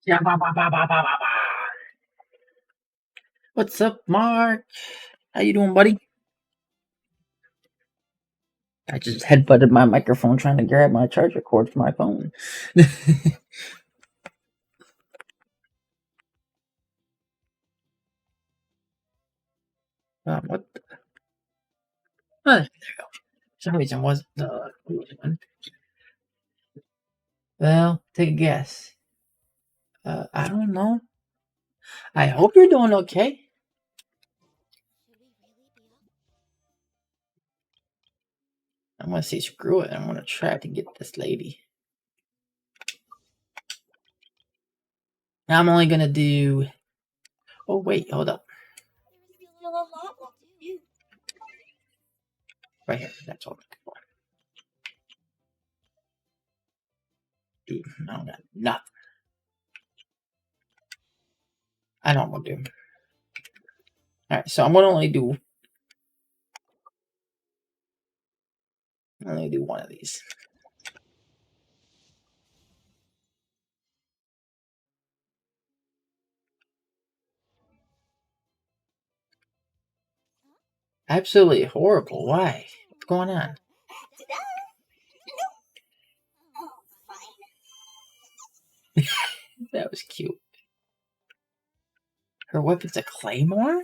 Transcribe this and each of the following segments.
Yeah, bah, bah, bah, bah, bah, bah, bah. What's up, Mark? How you doing, buddy? I just headbutted my microphone trying to grab my charger cord for my phone. What? There you go. For some reason wasn't the one. Well, take a guess. I don't know. I hope you're doing okay. I'm gonna say screw it. I'm gonna try to get this lady. I'm only gonna do. Oh wait, hold up. Right here. That's all I'm looking for. Dude, I don't got nothing. I don't want to do. All right, so I'm gonna only do one of these. Absolutely horrible. Why? What's going on? That was cute. Her weapon's a claymore?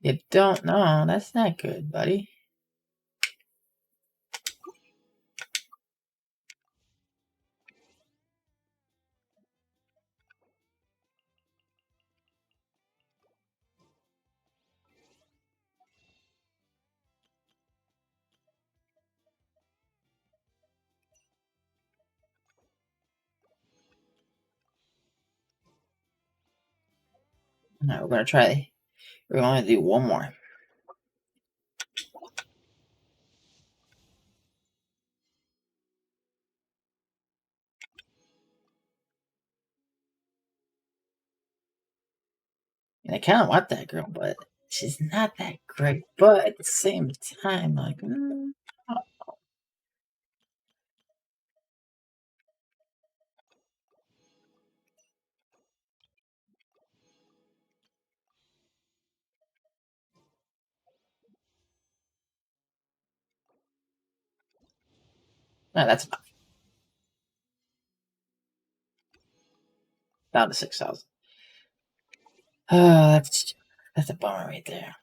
You don't know. That's not good, buddy. Now we're gonna try. We're gonna do one more. And I kind of want that girl, but she's not that great. But at the same time, like, no, that's enough. Down to 6,000. That's a bummer right there.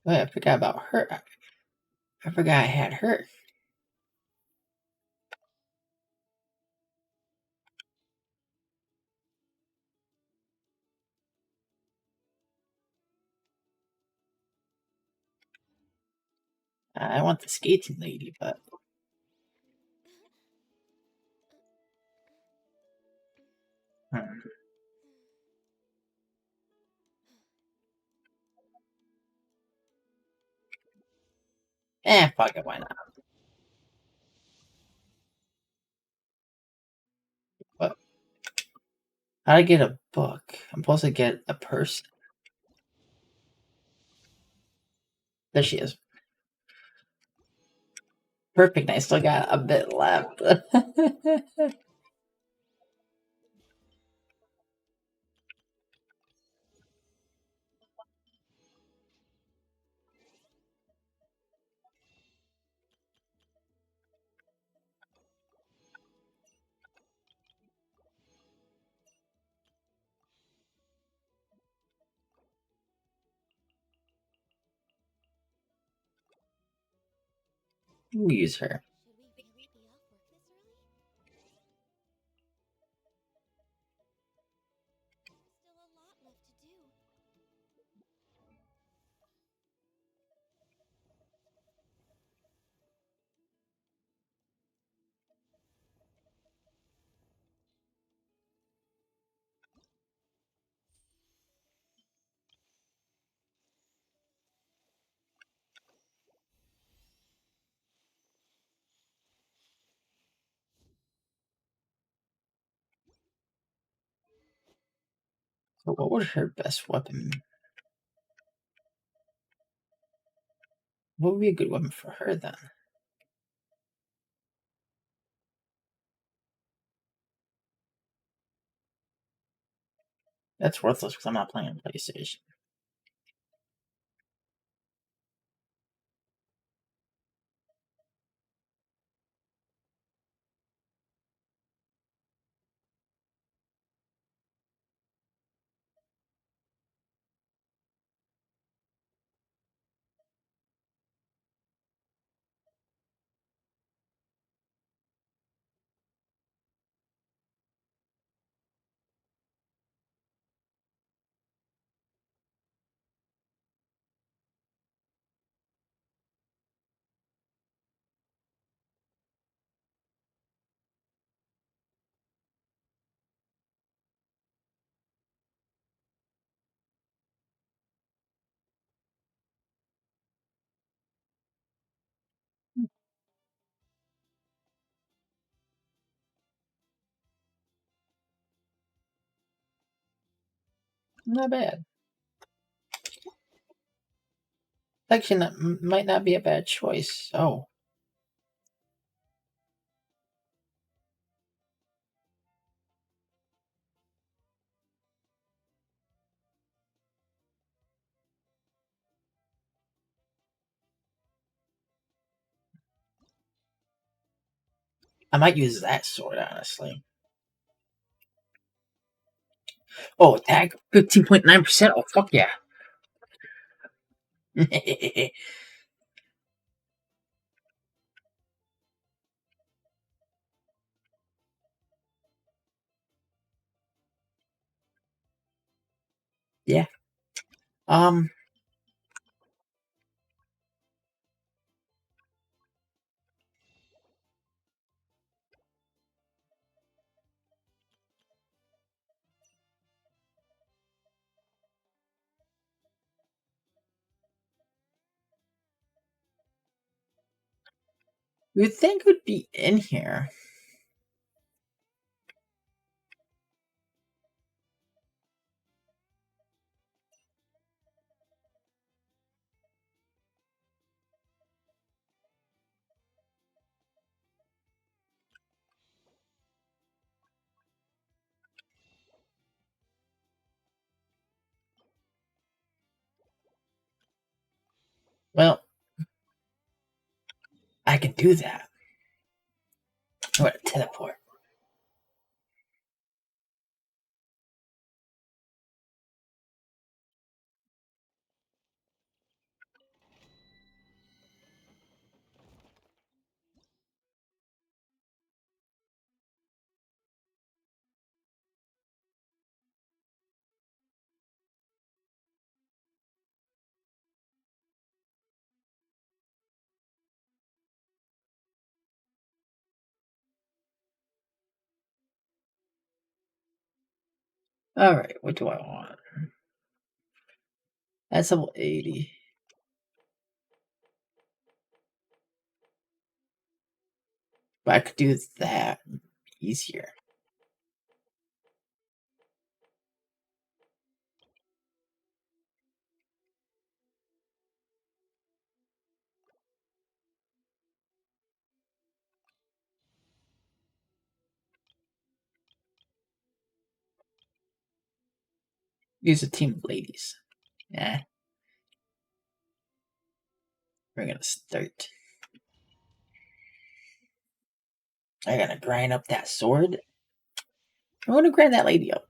Wait, I forgot about her. I forgot I had her. I want the skating lady, but hmm. Fuck it, why not? But how do I get a book? I'm supposed to get a person. There she is. Perfect. I still got a bit left. We'll use her. But what was her best weapon? What would be a good weapon for her then? That's worthless because I'm not playing on PlayStation. Not bad. Actually, that might not be a bad choice. Oh, I might use that sword, honestly. Oh, attack 15.9%. Oh, fuck yeah. Yeah. Um, you'd think it would be in here. Well, I can do that. I'm gonna teleport. Alright, what do I want? That's level 80. But I could do that easier. Use a team of ladies. Yeah, we're gonna start. I gotta grind up that sword. I wanna grind that lady up.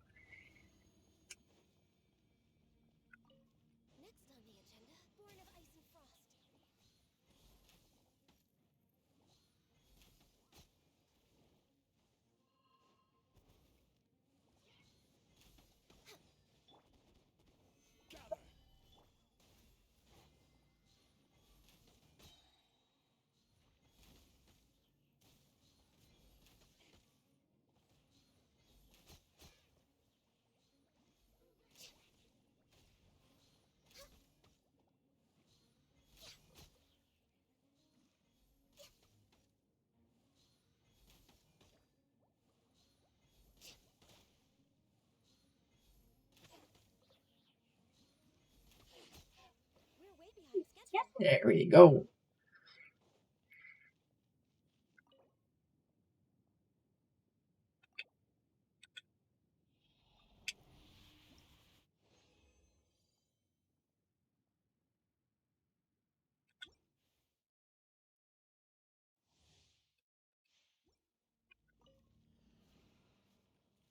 There we go.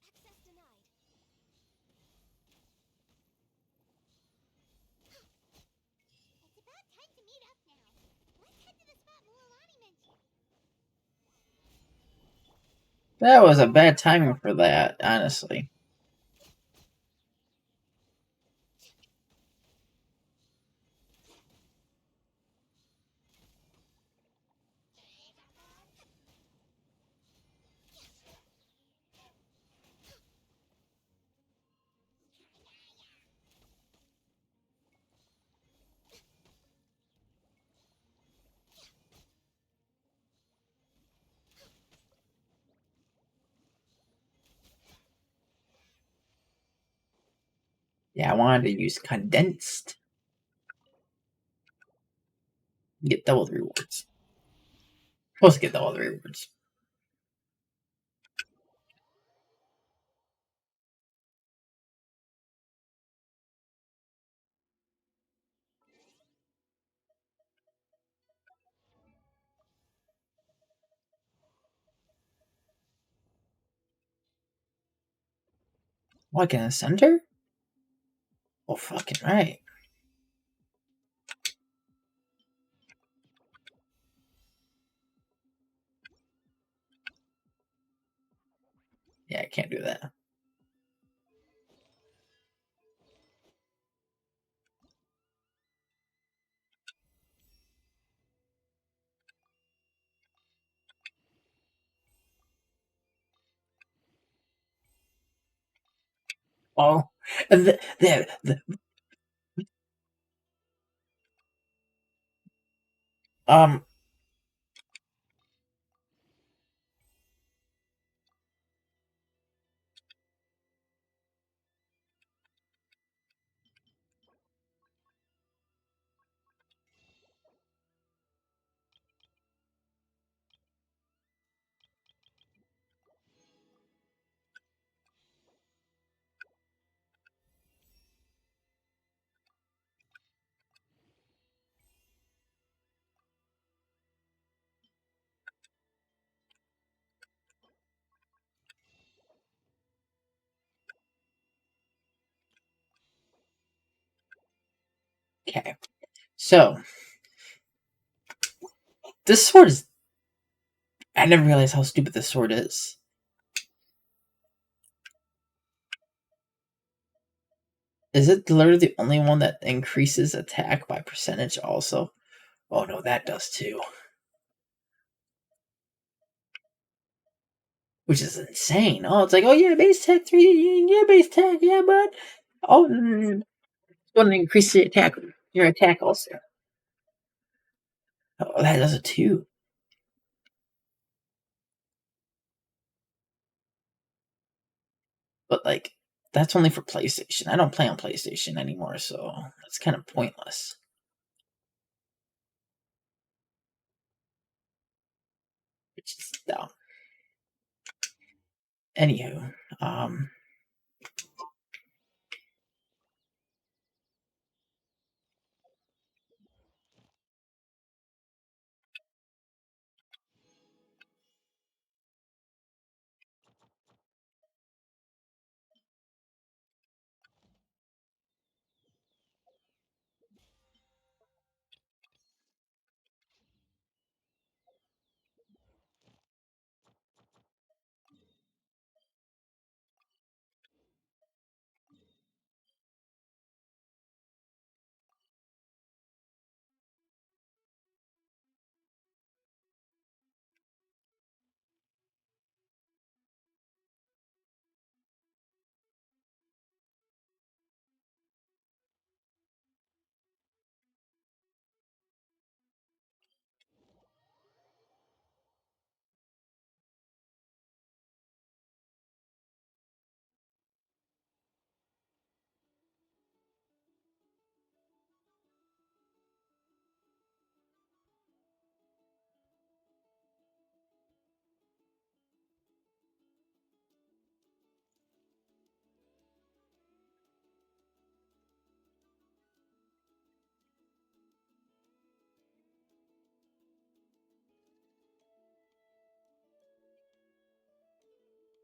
Access denied. It's about time to meet up now. Let's head to the spot Mualani mentioned. That was a bad timing for that, honestly. Yeah, I wanted to use condensed. Get double the rewards. Supposed to get double the rewards. What, in the center? Oh, fucking right. Yeah, I can't do that. Oh, the um. Okay, so this sword is. I never realized how stupid this sword is. Is it literally the only one that increases attack by percentage also? Oh no, that does too. Which is insane. Oh, it's like, oh yeah, base tech 3, yeah, base tech, yeah, but oh, it's going to increase your attack also. Oh, that does it too. But like, that's only for PlayStation. I don't play on PlayStation anymore, so that's kind of pointless. Which is dumb. Anywho,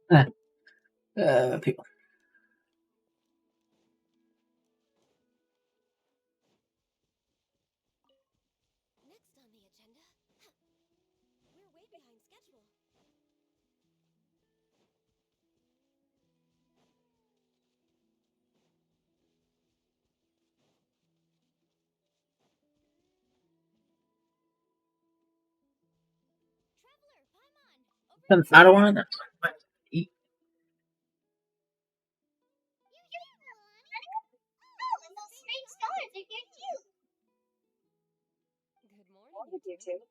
People. Next on the agenda, we're way behind schedule. Traveler, Paimon, over Since here. I don't want to eat. You here, Milani? Oh, and those strange stars are here too. Good morning, you two.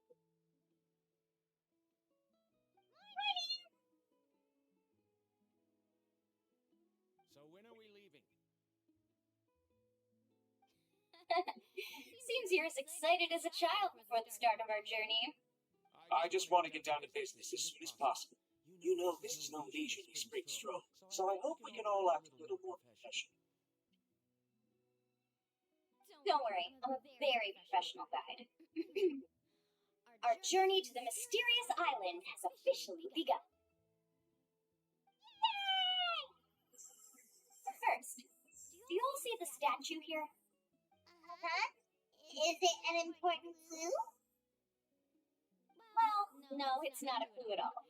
So when are we leaving? Seems you're as excited as a child before the start of our journey. I just want to get down to business as soon as possible. You know this is no leisurely spring stroll, so I hope we can all act a little more professional. Don't worry, I'm a very professional guide. Our journey to the mysterious island has officially begun. Yay! But first, do you all see the statue here? Huh? Is it an important clue? Well, no, it's not a clue at all.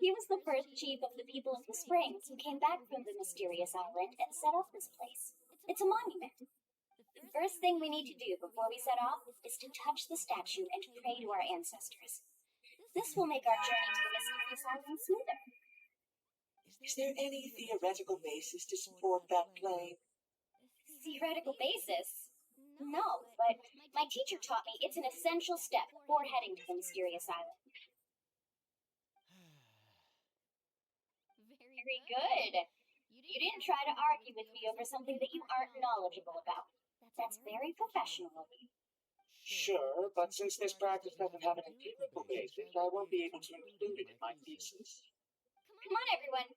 He was the first chief of the people of the Springs who came back from the mysterious island and set up this place. It's a monument. The first thing we need to do before we set off is to touch the statue and pray to our ancestors. This will make our journey to the mysterious island smoother. Is there any theoretical basis to support that claim? Theoretical basis? No, but my teacher taught me it's an essential step before heading to the mysterious island. Very good. You didn't try to argue with me over something that you aren't knowledgeable about. That's very professional of you. Sure, but since this practice doesn't have an empirical basis, I won't be able to include it in my thesis. Come on, everyone.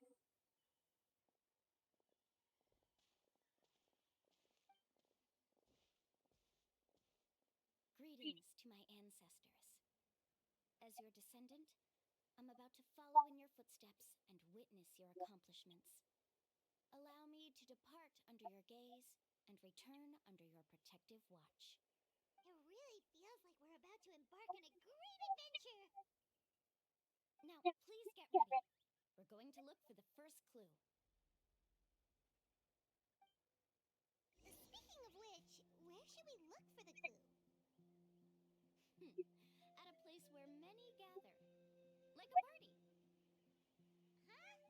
Greetings to my ancestors. As your descendant, I'm about to follow in your footsteps and witness your accomplishments. Allow me to depart under your gaze and return under your protective watch. It really feels like we're about to embark on a great adventure! Now, please get ready. We're going to look for the first clue. Speaking of which, where should we look for the clue? At a place where many gather. Like a party. Huh?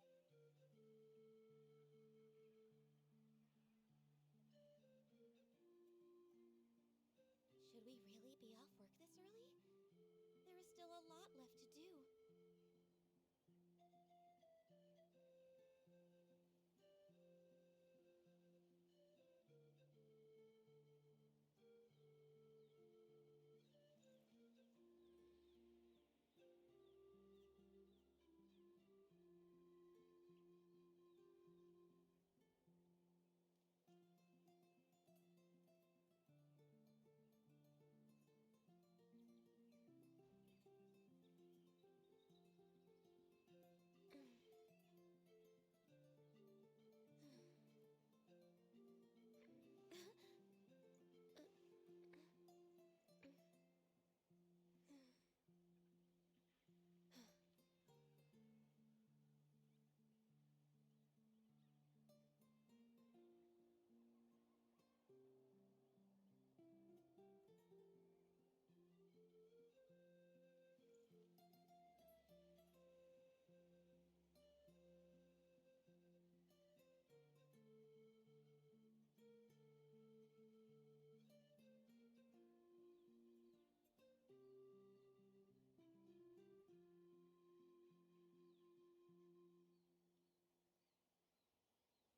Should we really be off work this early? There is still a lot left to do.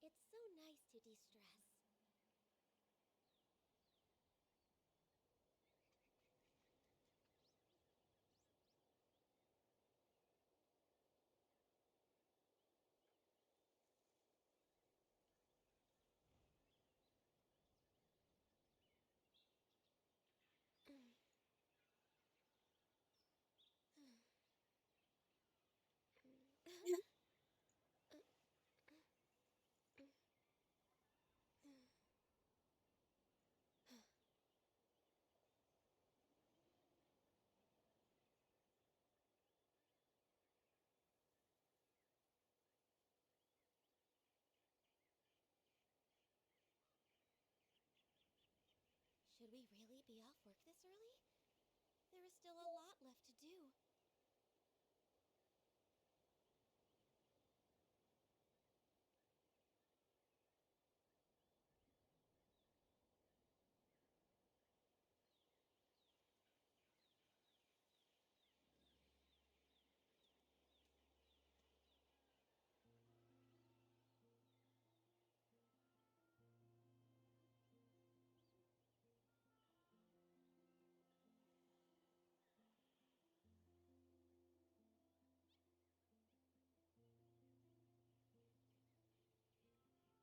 It's so nice to de-stress. work this early? There is still a lot left to do.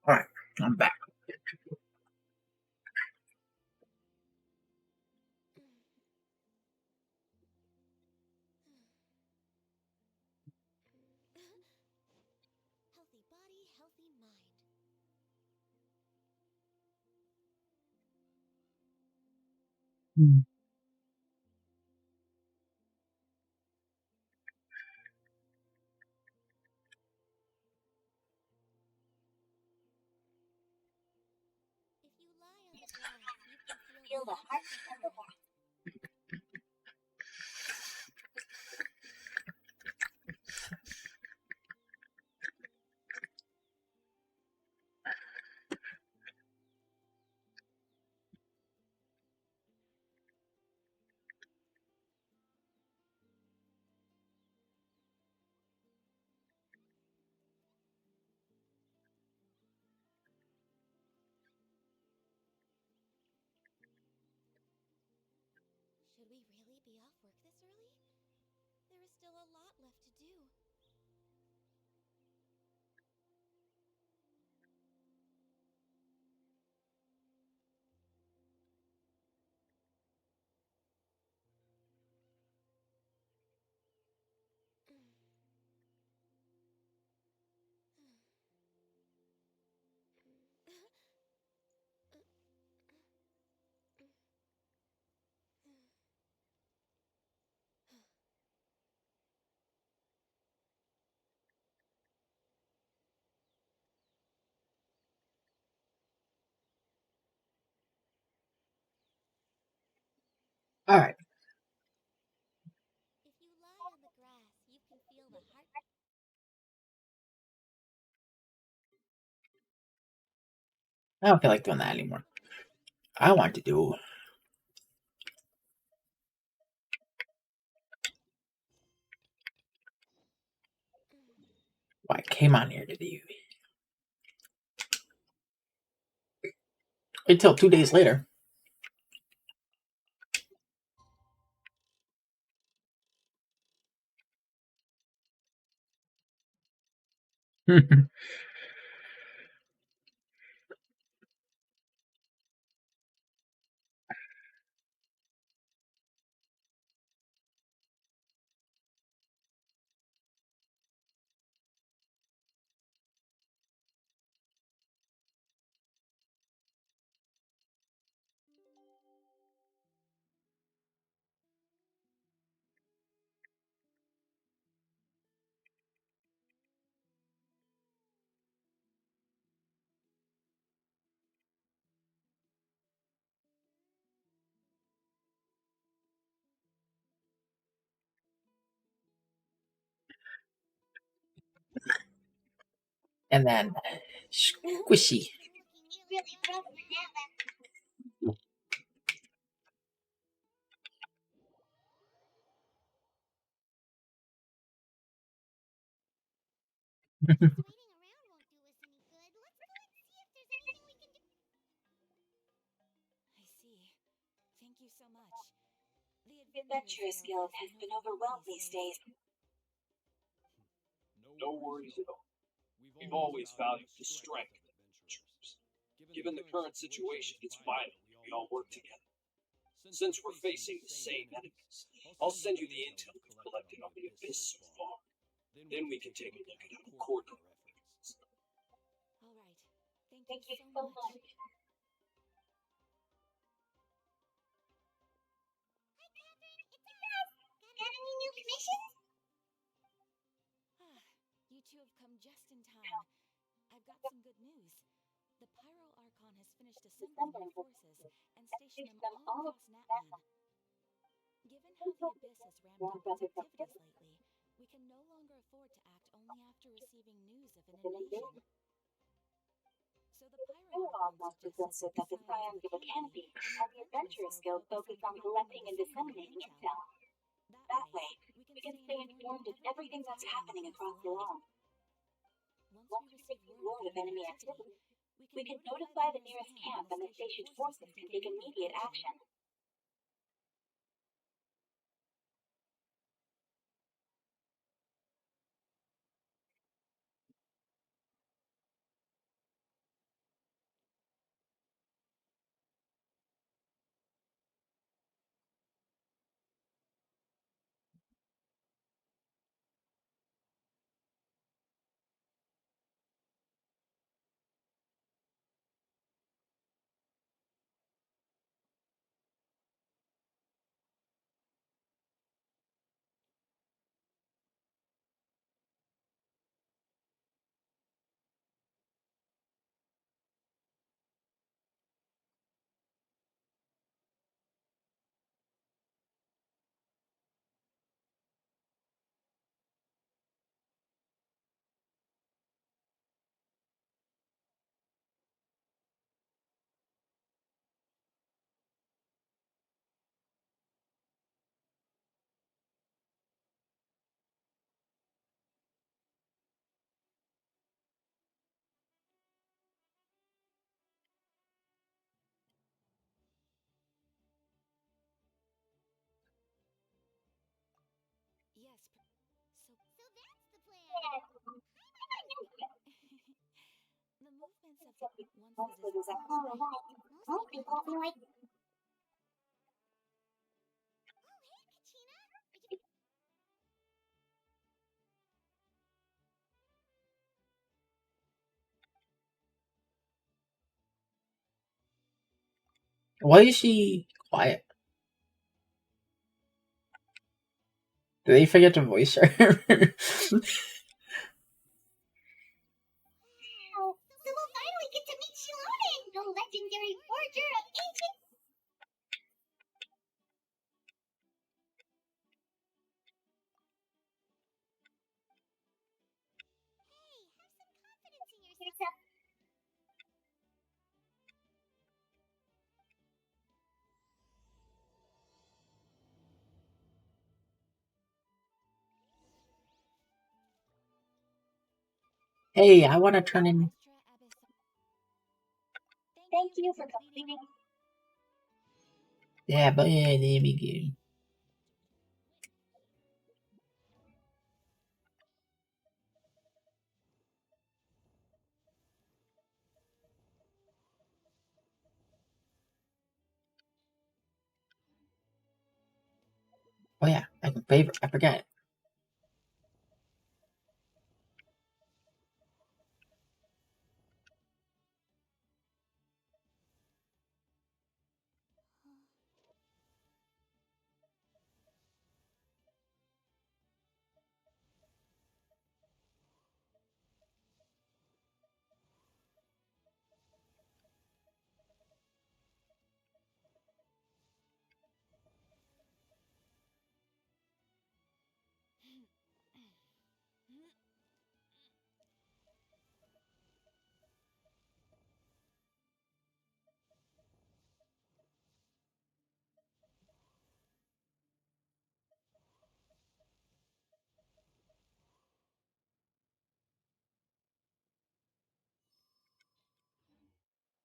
All right, I'm back. Healthy body, healthy mind. Hmm. If you lie on the grass, you can feel the heart of the grass. Should we really be off work this early? There is still a lot left to do. All right. If you lie on the grass, you can feel the heart. I don't feel like doing that anymore. I want to do. Why I came on here to do until 2 days later. And then squishy. Really rough Just waiting around won't do us any good. Let's go and see if there's anything we can do. I see. Thank you so much. The Adventurous Guild has been overwhelmed these days. No worries at all. We've always valued the strength of adventurers. Given the current situation, it's vital we all work together. Since we're facing the same enemies, I'll send you the intel we've collected on the Abyss so far. Then we can take a look at how to coordinate our efforts. All right. Thank Thank you you so so much. much. Hi, Catherine. It's us. Got any new commissions? You two have come just in time. I've got some good news. The Pyro Archon has finished assembling their forces and stationed them all across Natlan. Given how the Abyss has ramped up its activities lately, we can no longer afford to act only after receiving news of an invasion. So the Pyro Archon suggested that the Scions of the Canopy and the Adventurers Guild focus on collecting and disseminating intel. That way, we can stay informed of everything that's happening across the land. Once we receive word of enemy activity, we can notify the nearest camp and the stationed forces can take immediate action. Yes, so that's the plan! The movements of the monsters is Most people feel like Oh, hey, Kachina! Why is she quiet? Did they forget to voice her? wow. So we'll finally get to meet Shilone, the legendary forger of ancient. Hey, have some confidence in yourself. Hey, I want to turn in. Thank you for completing. Yeah, but yeah, there we go. Oh yeah, I can favor. I forgot.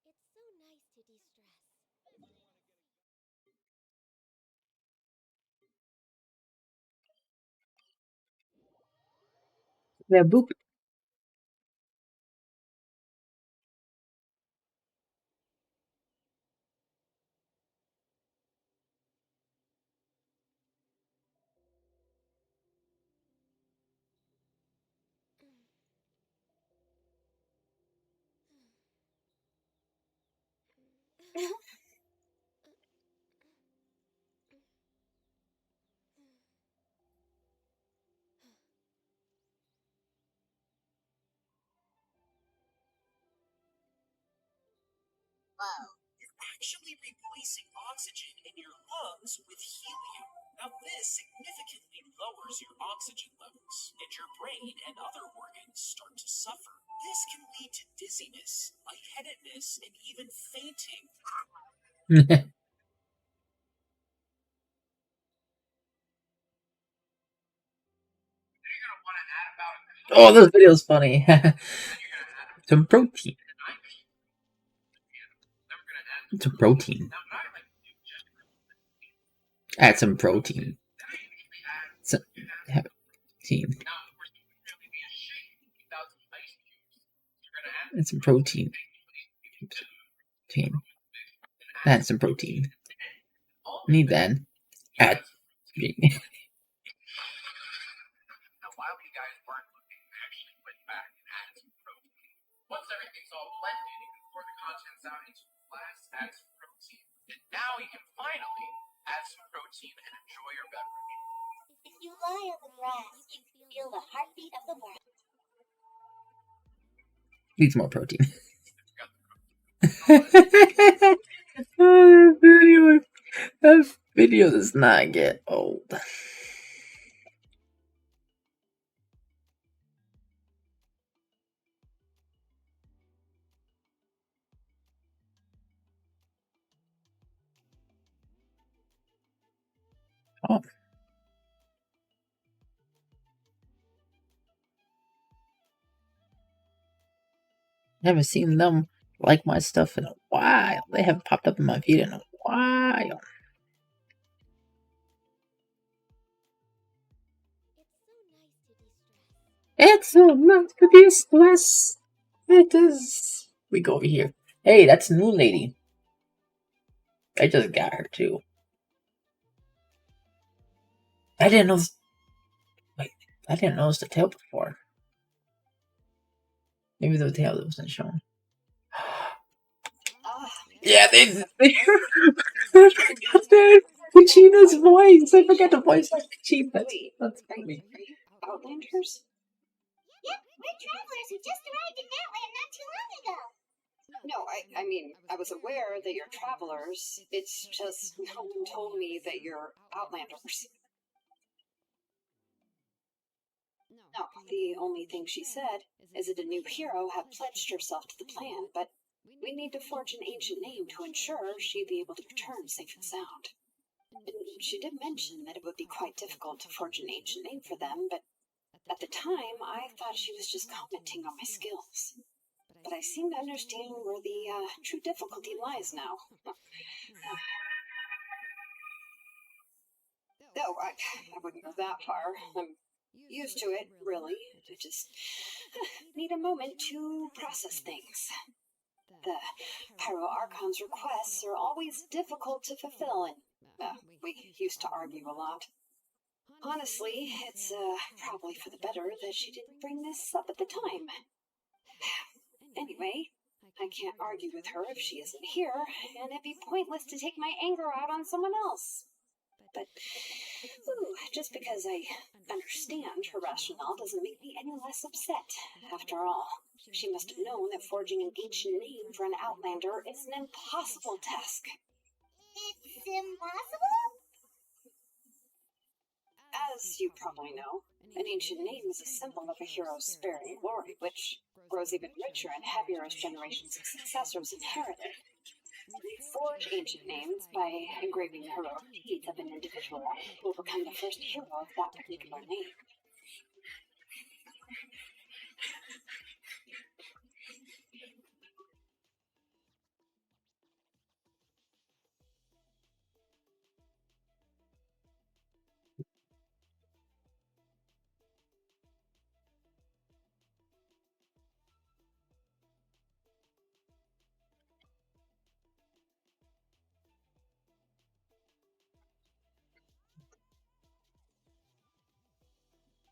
It's so nice to de-stress. Yeah, boop. You're actually replacing oxygen in your lungs with helium. Now this significantly lowers your oxygen levels, and your brain and other organs start to suffer. This can lead to dizziness, lightheadedness, and even fainting. Oh, this video's funny. Some protein. Some protein. Add some protein. Some protein. Add some protein. Add some protein. Need then. Add. Now, while you guys weren't looking, I actually went back and added some protein. Once everything's all blended, you can pour the contents out into a glass, add some protein. And now you can finally add some protein and enjoy your beverage. If you lie on the grass, you can feel the heartbeat of the world. Needs more protein. Oh, that video does not get old. Oh. I haven't seen them like my stuff in a while. They haven't popped up in my feed in a while. It's so nice to de-stress. It is. We go over here. Hey, that's a new lady. I just got her too. I didn't know. Wait, I didn't notice the tail before. Maybe the tail wasn't shown. Yeah, they I forgot that. Pachina's voice. I forgot the voice of Pachina. That's funny. Outlanders? Yep, we're travelers who just arrived in Natland not too long ago. No, I mean, I was aware that you're travelers. It's just no one told me that you're Outlanders. No, the only thing she said is that a new hero had pledged herself to the plan, but we need to forge an ancient name to ensure she'd be able to return safe and sound. And she did mention that it would be quite difficult to forge an ancient name for them, but at the time, I thought she was just commenting on my skills. But I seem to understand where the true difficulty lies now. No, I wouldn't go that far. I'm used to it, really. I just need a moment to process things. The Pyro Archon's requests are always difficult to fulfill, and we used to argue a lot. Honestly, it's probably for the better that she didn't bring this up at the time. Anyway, I can't argue with her if she isn't here, and it'd be pointless to take my anger out on someone else. But, just because I understand her rationale doesn't make me any less upset. After all, she must have known that forging an ancient name for an Outlander is an impossible task. It's impossible? As you probably know, an ancient name is a symbol of a hero's spirit and glory, which grows even richer and heavier as generations of successors inherit it. We forge ancient names by engraving the heroic deeds of an individual who will become the first hero of that particular name.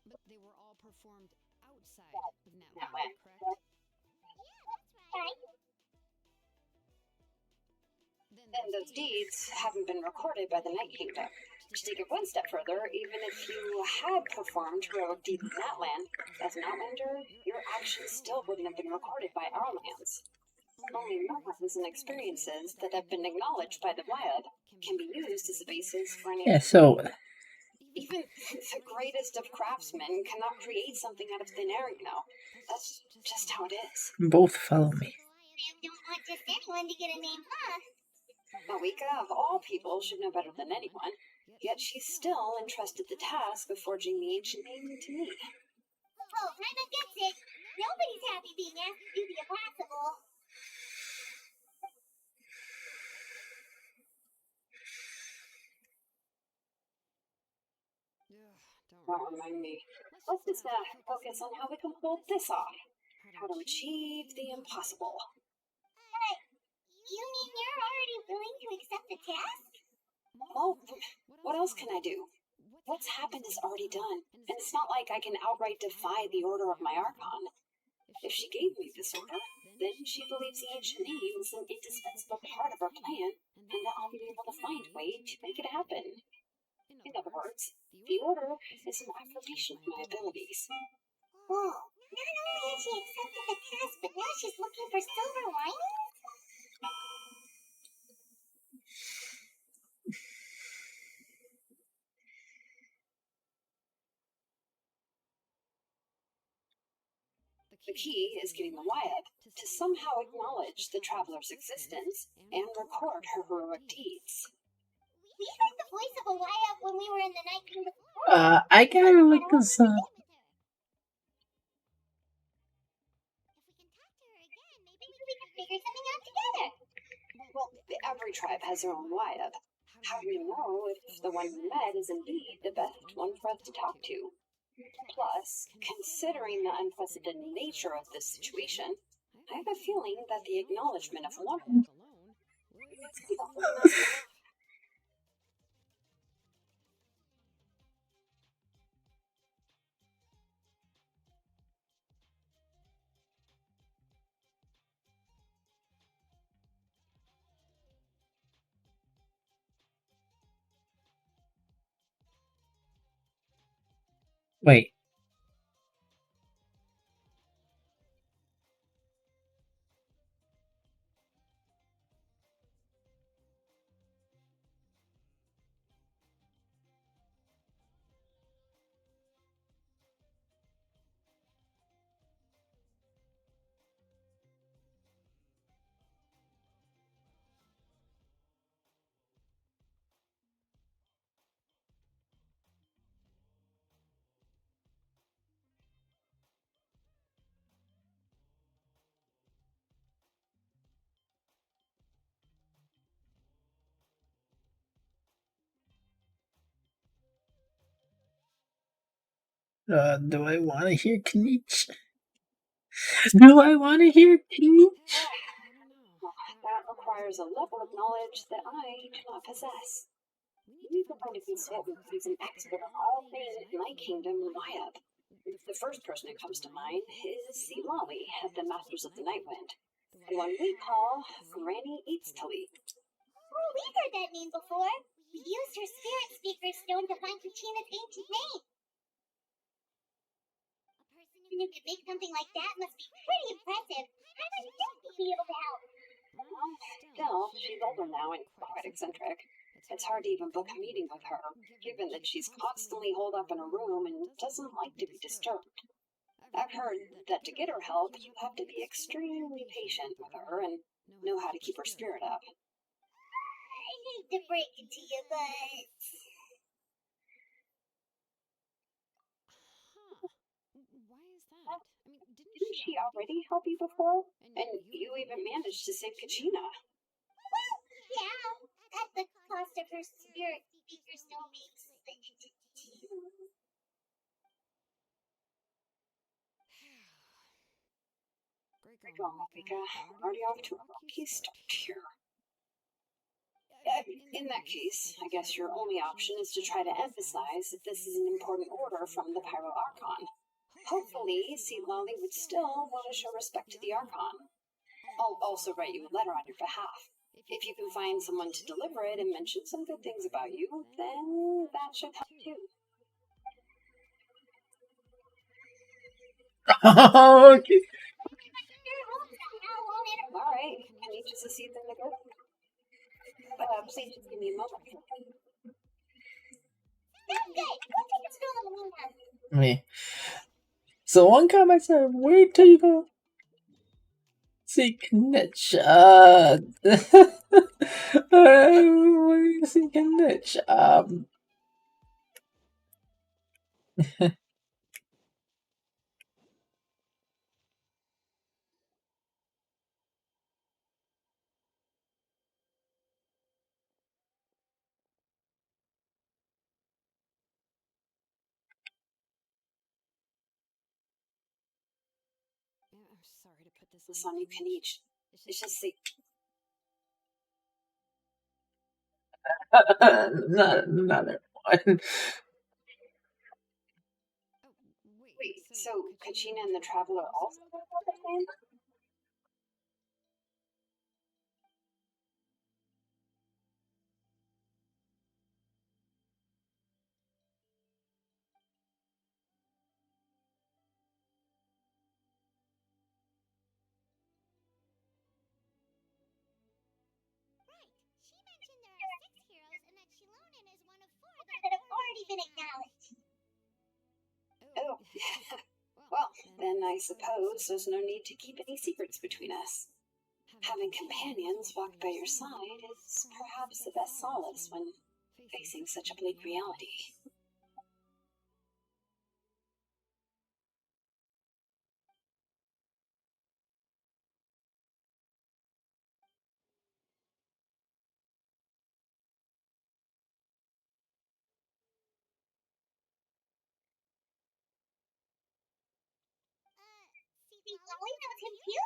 But they were all performed outside of Natland, correct? Right. Then those deeds haven't been recorded by the Night Kingdom. To take it one step further, even if you had performed heroic deeds in that land, as an Outlander, your actions still wouldn't have been recorded by our lands. Only knowledge and experiences that have been acknowledged by the Wyab can be used as a basis for any. Yeah, so Even the greatest of craftsmen cannot create something out of thin air, you know. That's just how it is. both follow me. You don't want just anyone to get a name, huh? Awika, of all people, should know better than anyone. Yet she still entrusted the task of forging the ancient name to me. Oh, Paimon gets it. Nobody's happy being asked to do the impossible. Don't remind me. Let's just focus on how we can pull this off. How to achieve the impossible. You mean you're already willing to accept the task? Well, what else can I do? What's happened is already done, and it's not like I can outright defy the order of my Archon. If she gave me this order, then she believes the ancient name is an indispensable part of her plan, and that I'll be able to find a way to make it happen. In other words, the order is an affirmation of my abilities. Whoa. Not only has she accepted the task, but now she's looking for silver linings? The key is getting the Wyab to somehow acknowledge the traveler's existence and record her heroic deeds. We heard the voice of a Wyab when we were in the Night Kingdom. I gotta look this up. If we can talk to her again, maybe we can figure something out together. Well, every tribe has their own Wyab. How do you know if the one we met is indeed the best one for us to talk to? Plus, considering the unprecedented nature of this situation, I have a feeling that the acknowledgement of one. Wait. Do I want to hear Kniech? Do I want to hear Kniech? That requires a level of knowledge that I do not possess. We need to find a consultant who's an expert on all things Night Kingdom and Wyab. The first person who comes to mind is Silali at the Masters of the Nightwind, the one we call Granny Eatstali. Oh, we've heard that name before. We used her spirit speaker stone to find Kachina's ancient name. A person who could make something like that must be pretty impressive. How would you be able to help? Still, she's older now and quite eccentric. It's hard to even book a meeting with her, given that she's constantly holed up in a room and doesn't like to be disturbed. I've heard that to get her help, you have to be extremely patient with her and know how to keep her spirit up. I hate to break it to you, but... Didn't she already help you before? And you even managed to save Kachina. Well, yeah, at the cost of her spirit speaker stone being split into two. Great going, Mika. Already off to a rocky start here. In that case, I guess your only option is to try to emphasize that this is an important order from the Pyro Archon. Hopefully, Silali would still want to show respect to the Archon. I'll also write you a letter on your behalf. If you can find someone to deliver it and mention some good things about you, then that should help too. Okay. Alright, anxious to see them go. Please just give me a moment. Sounds good. Go take a stroll in the meantime. Me. So one comment said, wait till you go see Knitch. See Knitch. I'm sorry to put this on you, Kanich. It's just the... Not another one. Wait, so Kachina and the Traveler also know about the plan? Right. She mentioned there are 6 heroes and that Shilonen is one of 4 That have already been acknowledged. Oh. Well, then I suppose there's no need to keep any secrets between us. Having companions walk by your side is perhaps the best solace when facing such a bleak reality. See, Lolly knows him too?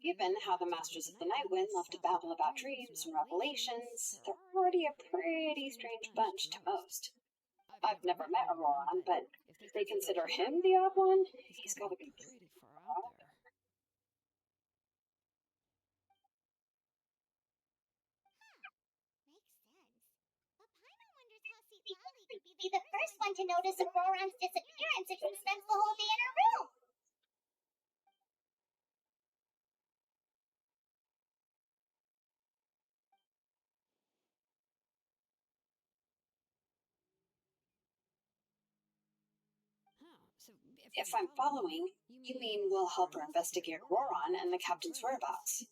Given how the Masters of the Nightwind love to babble about dreams and revelations, they're already a pretty strange bunch to most. I've never met Auroran, but if they consider him the odd one, he's gotta be pretty far out there. Makes sense. But Paimon wonders how Because Citlali he could could be the first one to notice Auroran's disappearance if he spends the whole day in her room. If I'm following, you mean we'll help her investigate Auroran and the captain's whereabouts.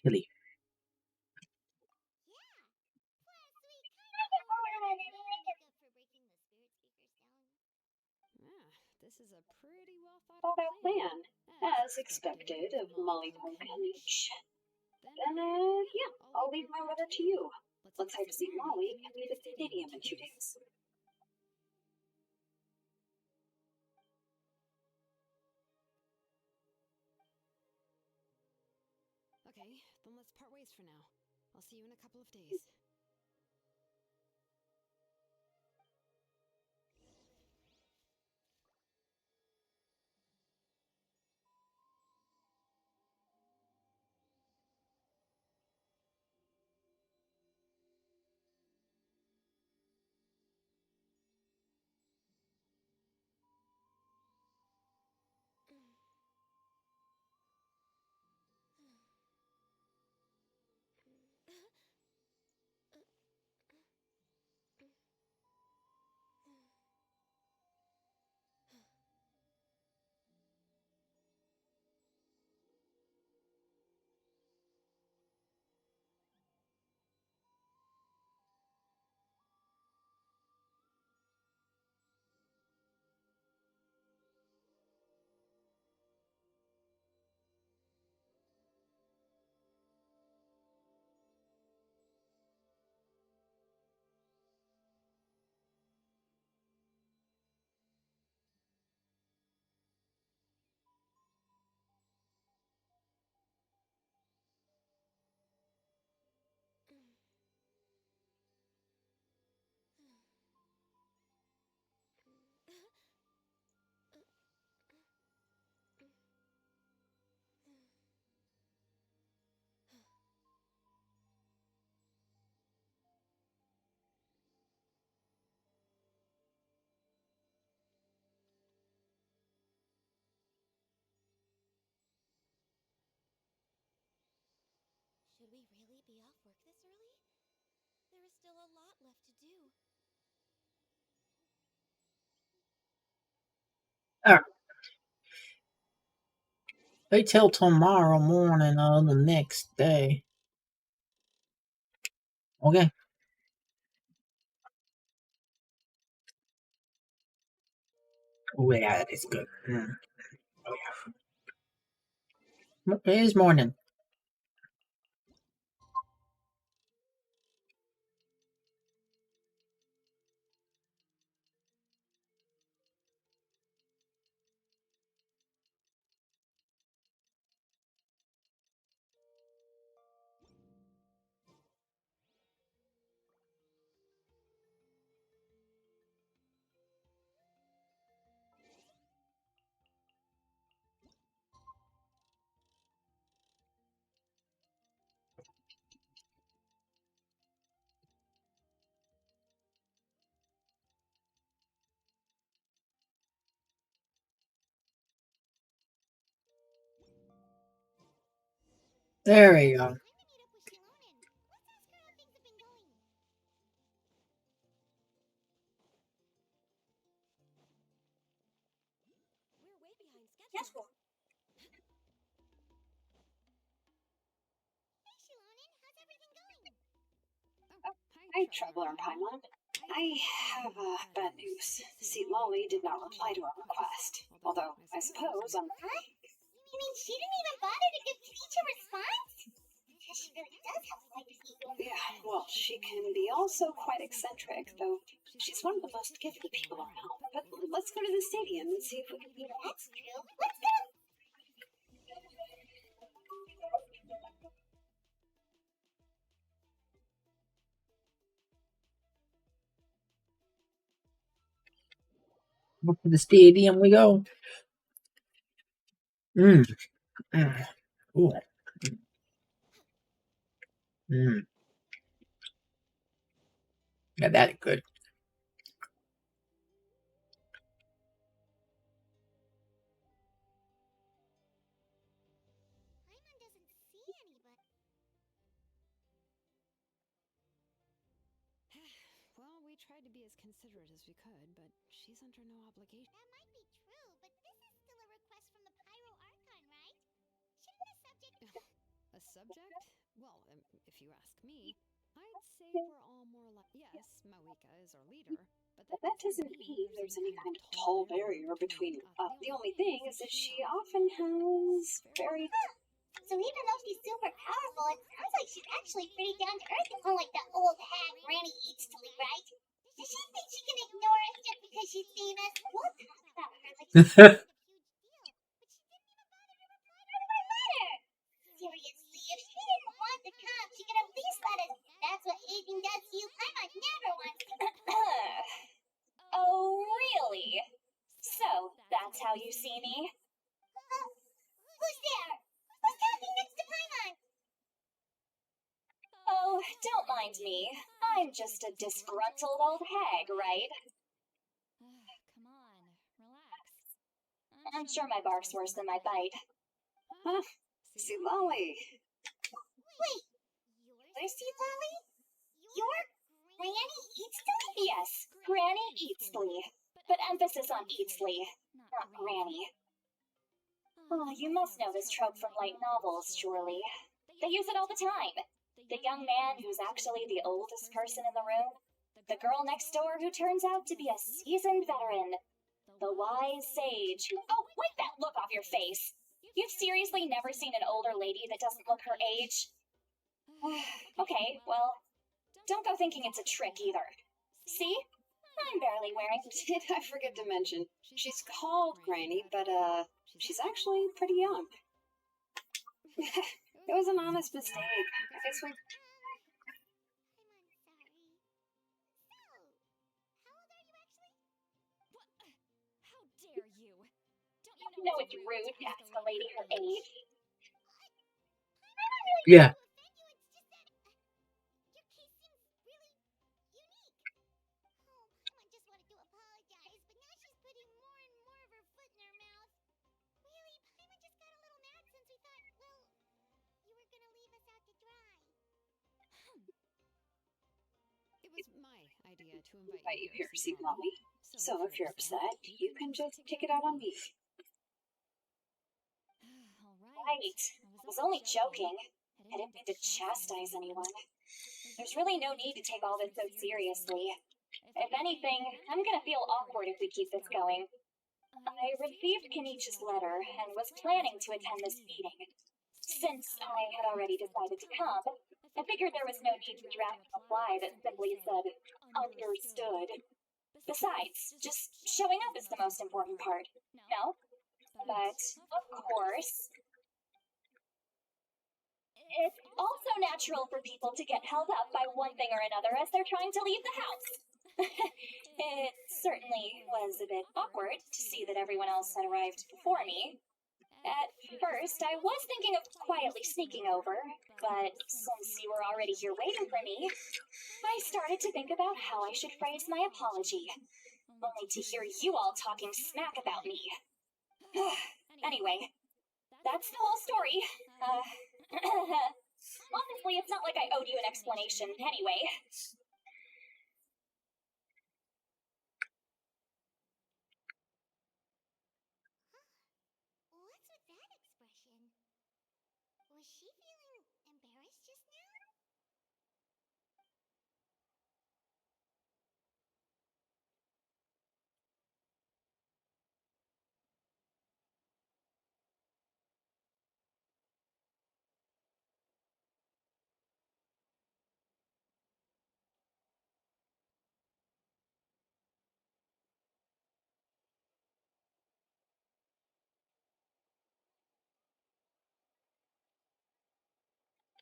Chili. Yeah. Plus, we kind of owe Auroran a favor to make up for breaking the spirit speaker's down. This is a pretty well thought out plan, as expected of Molly Kanich. Then, yeah, I'll leave my letter to you. Let's hope to see Molly and meet at the stadium in 2 days. Okay, then let's part ways for now. I'll see you in a couple of days. left to do. Ah, wait till tomorrow morning of the next day. Okay. Oh yeah, that is good. Oh yeah. It is morning. There we go. Time to meet up with Shilonen. Let's ask her how things have been going. We're way behind schedule. Hey, Shilonen, how's everything going? Oh, Hi, Traveler and Paimon. I have bad news. See, Lolly did not reply to our request. Although, I suppose on... Huh? You mean she didn't even bother to give Peach a response? Because she really does have a life ego. Yeah, well, she can be also quite eccentric, though she's one of the most gifted people around. But let's go to the stadium and see if we can meet her. That's true. Let's go. Up to the stadium we go. Mm. Mm. Ooh. Mm. Yeah, that's good. Paimon doesn't see anybody. Well, we tried to be as considerate as we could, but she's under no obligation. That might be true, but this is still a request from the Pyro Archon, right? Shouldn't the subject... A subject? Well, if you ask me, I'd say we're all more like... Yes, Mawika is our leader, But that doesn't mean there's any kind of tall barrier between... the only thing is that she often has very... So even though she's super powerful, it sounds like she's actually pretty down to earth, unlike that old hag Granny Eatsley, right? Does she think she can ignore us just because she's famous? We'll talk about her like she's kind of huge deal, but she didn't even bother to reply to my letter. Seriously, if she didn't want to come, she could at least let us. That's what aging does to you. Paimon never wants to. Oh, really? So, that's how you see me? Who's there? Who's talking next to Paimon? Oh, don't mind me. I'm just a disgruntled old hag, right? Come on, relax. I'm sure my bark's worse than my bite. Huh? See, Lolly. Wait, Lucy Lolly? You're Granny Eatsley? Yes, Granny Eatsley. But emphasis on Eatsley, not Granny. Oh, you must know this trope from light novels, surely. They use it all the time. The young man who's actually the oldest person in the room. The girl next door who turns out to be a seasoned veteran. The wise sage who... Oh, wipe that look off your face! You've seriously never seen an older lady that doesn't look her age? Okay, well, don't go thinking it's a trick either. See? I'm barely wearing... Did I forget to mention? She's called Granny, but, she's actually pretty young. It was an honest mistake. I guess we... How dare you? Don't you know it's rude to ask a lady her age. Yeah. Your case seems really unique. Oh, Paimon just wanted to apologize, but now she's putting more and more of her foot in her mouth. Really, Paimon just got a little mad since we thought, well, you were gonna leave us out to dry. It was my invite you here to see Mommy. So if you're upset, you can just take it out on me. Right. I was only joking. I didn't mean to chastise anyone. There's really no need to take all this so seriously. If anything, I'm gonna feel awkward if we keep this going. I received Kenichi's letter and was planning to attend this meeting. Since I had already decided to come, I figured there was no need to draft a reply that simply said, understood. Besides, just showing up is the most important part, no? But, of course, it's also natural for people to get held up by one thing or another as they're trying to leave the house. It certainly was a bit awkward to see that everyone else had arrived before me. At first, I was thinking of quietly sneaking over, but since you were already here waiting for me, I started to think about how I should phrase my apology, only to hear you all talking smack about me. Anyway, that's the whole story. Honestly, it's not like I owed you an explanation anyway. What's with that expression? Was she feeling embarrassed just now?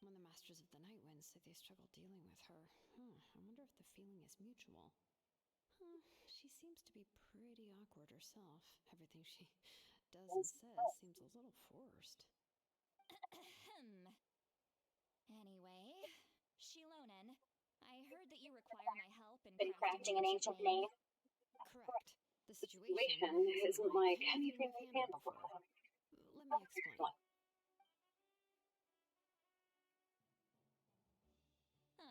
When the Masters of the Night Wind say they struggle dealing with her, I wonder if the feeling is mutual. She seems to be pretty awkward herself. Everything she does and says seems a little forced. Anyway, Shilonen, I heard that you require my help in Crafting an ancient name. Correct. The Situation isn't like anything we've handled before. Let me explain.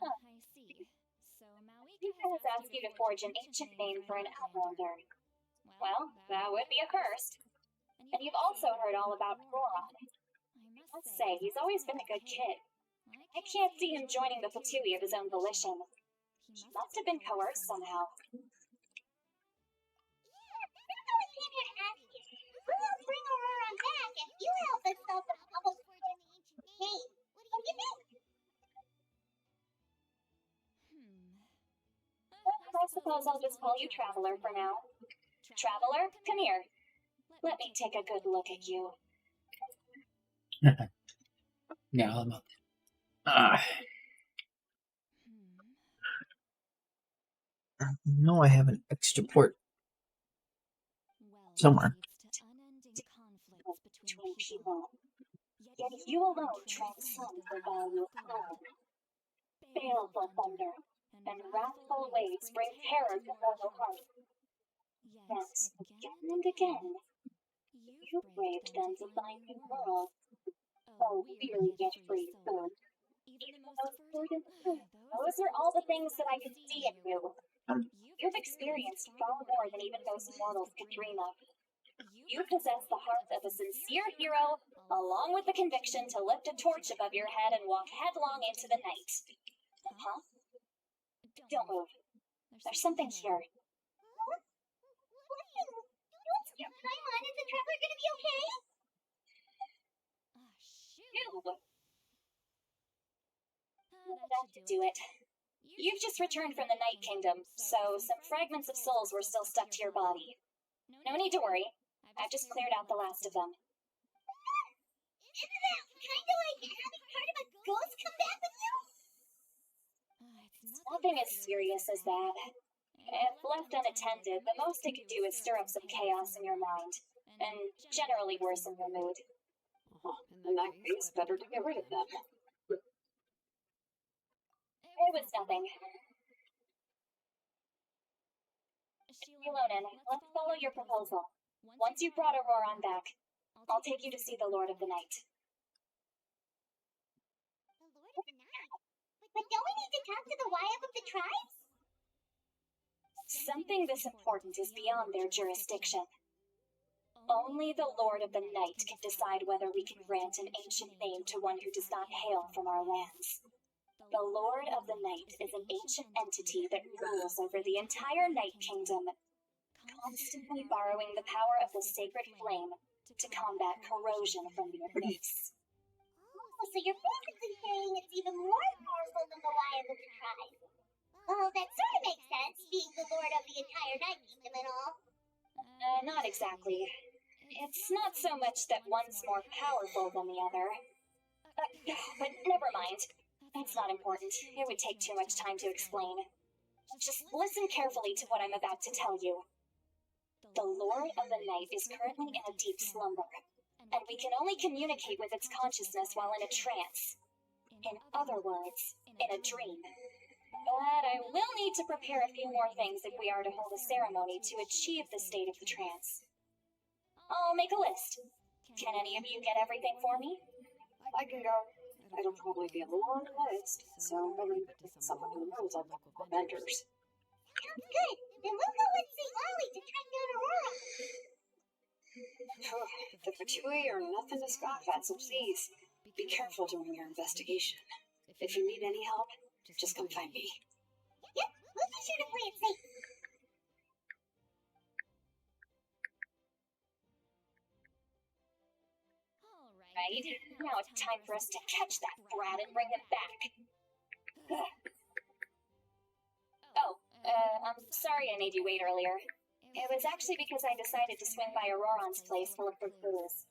I see. So He Mawika has asked you to forge an ancient name for an outlander. Well, that would be a first. And you've also heard all about Goron. I must say, he's always been a good kid. I can't see him joining the Fatui of his own volition. He must have been coerced somehow. Yeah, that's all I came here to ask you. We'll bring Auroron back if you help us solve the problem of forging the ancient name. What do you think? I suppose I'll just call you Traveler for now. Traveler, come here. Let me take a good look at you. Yeah, I'm up. No, I have an extra port somewhere. Between people. Yet you alone transcend the value of power. Baleful thunder and wrathful waves bring terror to mortal hearts. Yet, again and again, you braved them to find new worlds. Oh, weary yet free soul. Even the most verdant fruit. Those are all the things that I can see in you. You've experienced far more than even most mortals could dream of. You possess the heart of a sincere hero, along with the conviction to lift a torch above your head and walk headlong into the night. Huh? Don't move. There's something here. Huh? What's going on? Is the traveler gonna be okay? That should do it. You've just returned from the Night Kingdom, so some fragments of souls were still stuck to your body. No need to worry. I've just cleared out the last of them. Isn't that kind of like having part of a ghost come back with you? It's nothing as serious as that. If left unattended, the most it could do is stir up some chaos in your mind, and generally worsen your mood. Oh, in that case, better to get rid of them. It was nothing. Shilonen, let's follow your proposal. Once you've brought Auroron back, I'll take you to see the Lord of the Night. The Lord of the Night? But don't we need to talk to the Wyam of the tribes? Something this important is beyond their jurisdiction. Only the Lord of the Night can decide whether we can grant an ancient name to one who does not hail from our lands. The Lord of the Night is an ancient entity that rules over the entire Night Kingdom, constantly borrowing the power of the sacred flame to combat corrosion from the abyss. Oh, so you're basically saying it's even more powerful than the Lion of the Tribe. Well, that sort of makes sense, being the lord of the entire Night Kingdom and all. Not exactly. It's not so much that one's more powerful than the other. But never mind. That's not important. It would take too much time to explain. Just listen carefully to what I'm about to tell you. The Lord of the Night is currently in a deep slumber, and we can only communicate with its consciousness while in a trance. In other words, in a dream. But I will need to prepare a few more things if we are to hold a ceremony to achieve the state of the trance. I'll make a list. Can any of you get everything for me? I can go. It'll probably be a long list, so I leave it to someone who knows all the local vendors. Sounds good. Then we'll go with St. Lolly to track down Aurora. The Fatui are nothing to scoff at, so please, be careful during your investigation. If you need any help, just come find me. Yep, we'll be sure to play it safe. Right? Now it's time for us to catch that brat and bring him back. I'm sorry I made you wait earlier. It was actually because I decided to swing by Auroron's place to look for clues.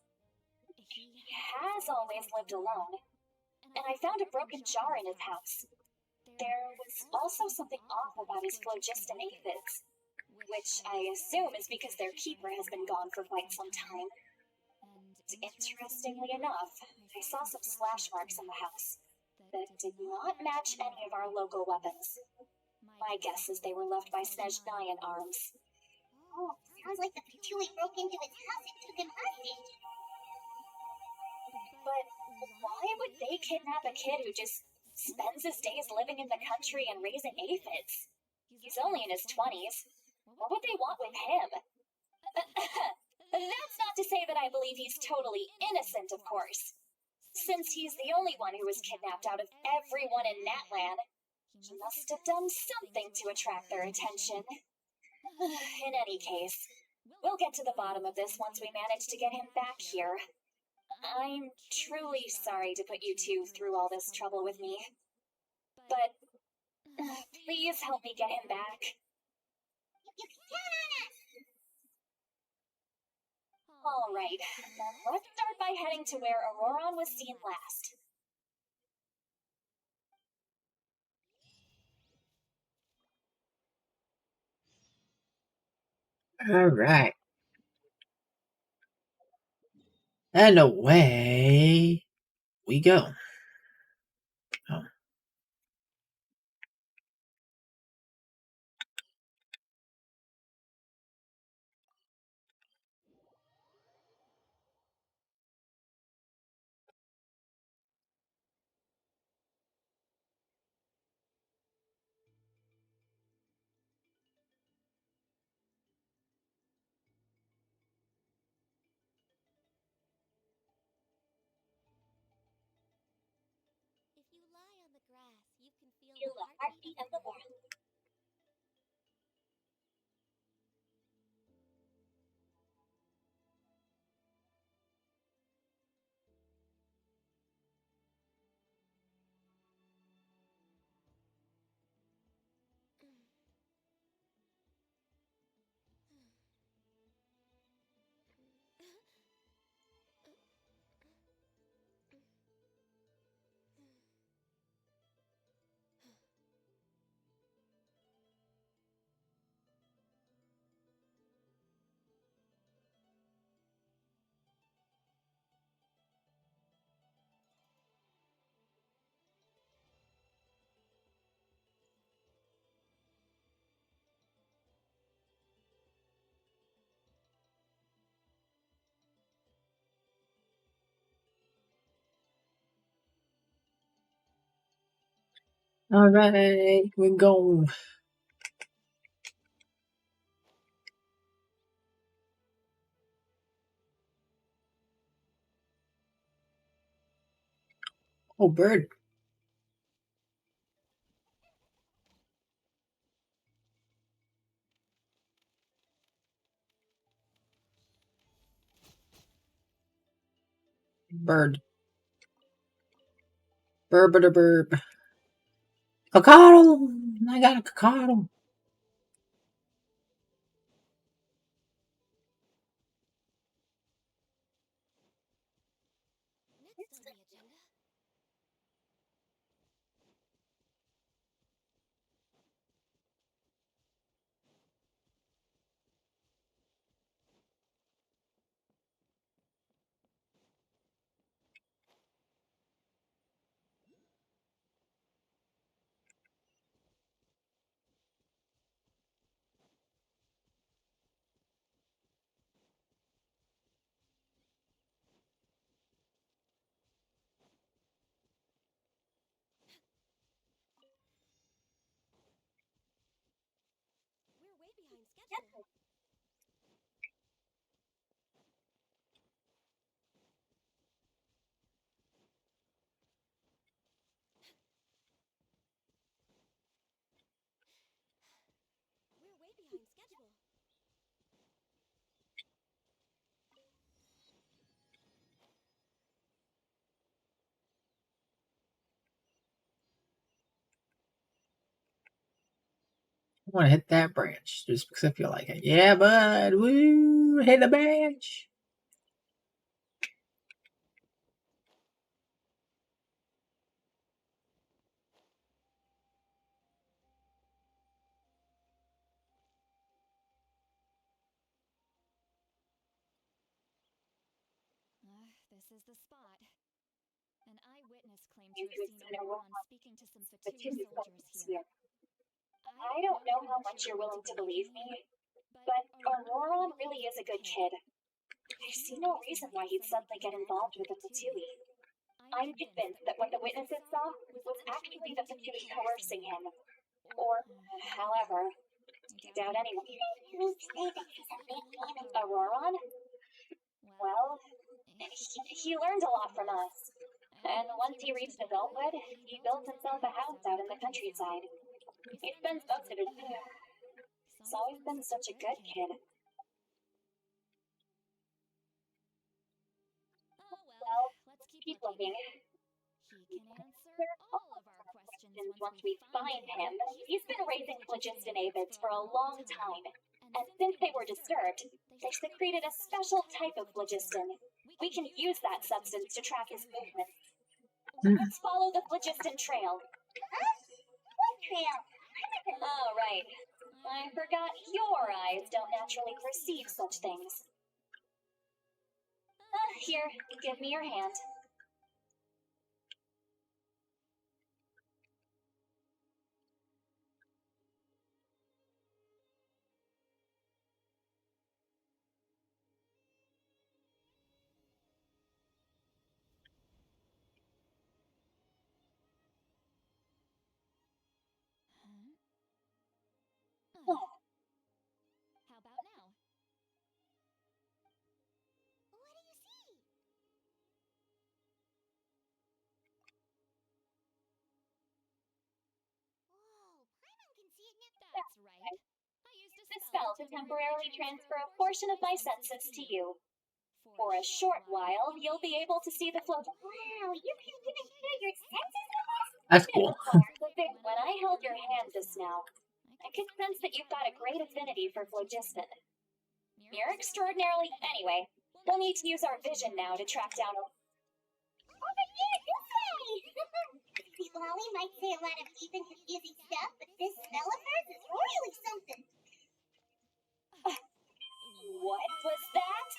He has always lived alone, and I found a broken jar in his house. There was also something off about his phlogiston aphids, which I assume is because their keeper has been gone for quite some time. Interestingly enough, I saw some slash marks in the house that did not match any of our local weapons. My guess is they were left by Snezhnaya arms. Oh, sounds like the Fatui broke into his house and took him hostage. But why would they kidnap a kid who just spends his days living in the country and raising aphids? He's only in his 20s. What would they want with him? That's not to say that I believe he's totally innocent, of course. Since he's the only one who was kidnapped out of everyone in Natlan, he must have done something to attract their attention. In any case, we'll get to the bottom of this once we manage to get him back here. I'm truly sorry to put you two through all this trouble with me. But please help me get him back. You can count on us. All right, then let's start by heading to where Auroron was seen last. Alright. And away we go. Oh. If you lie on the grass, you can feel Feel the heartbeat of the world. Alright, we're going. Oh, bird. Bird. Burb. Cacao! I got a cacao. Next on the agenda. We're way behind schedule. We're way behind schedule. I want to hit that branch just because I feel like it. Yeah, bud. Woo! Hit the branch. This is the spot. An eyewitness claimed to have seen Auroron speaking to some Fatui soldiers here. I don't know how much you're willing to believe me, but Auroron really is a good kid. I see no reason why he'd suddenly get involved with the Fatui. I'm convinced that what the witnesses saw was actually the Fatui coercing him. Or, however, I doubt anyone. Auroron? Well, he learned a lot from us. And once he reached adulthood, he built himself a house out in the countryside. He spends most of his... He's always been such a good kid. Oh Well, let's keep looking. He can answer all of our questions Once we find him, he's been raising phlogiston aphids for a long time. And since they were disturbed, they secreted a special type of phlogiston. We can use that substance to track his movements. Let's follow the phlogiston trail. Huh? What trail? Oh, right. I forgot your eyes don't naturally perceive such things. Here, give me your hand. How about now? What do you see? Whoa, Paimon can see it now. That's right. I used a This spell to temporarily transfer a portion of my senses to you. For a short while, you'll be able to see the float. Wow, you can even hear your senses with us? That's cool. When I held your hand just now, I could sense that you've got a great affinity for phlogiston. You're extraordinarily... Anyway, we'll need to use our vision now to track down a... Over here, this way! See, Lolly might say a lot of deep and confusing stuff, but this smell of hers is really something. What was that?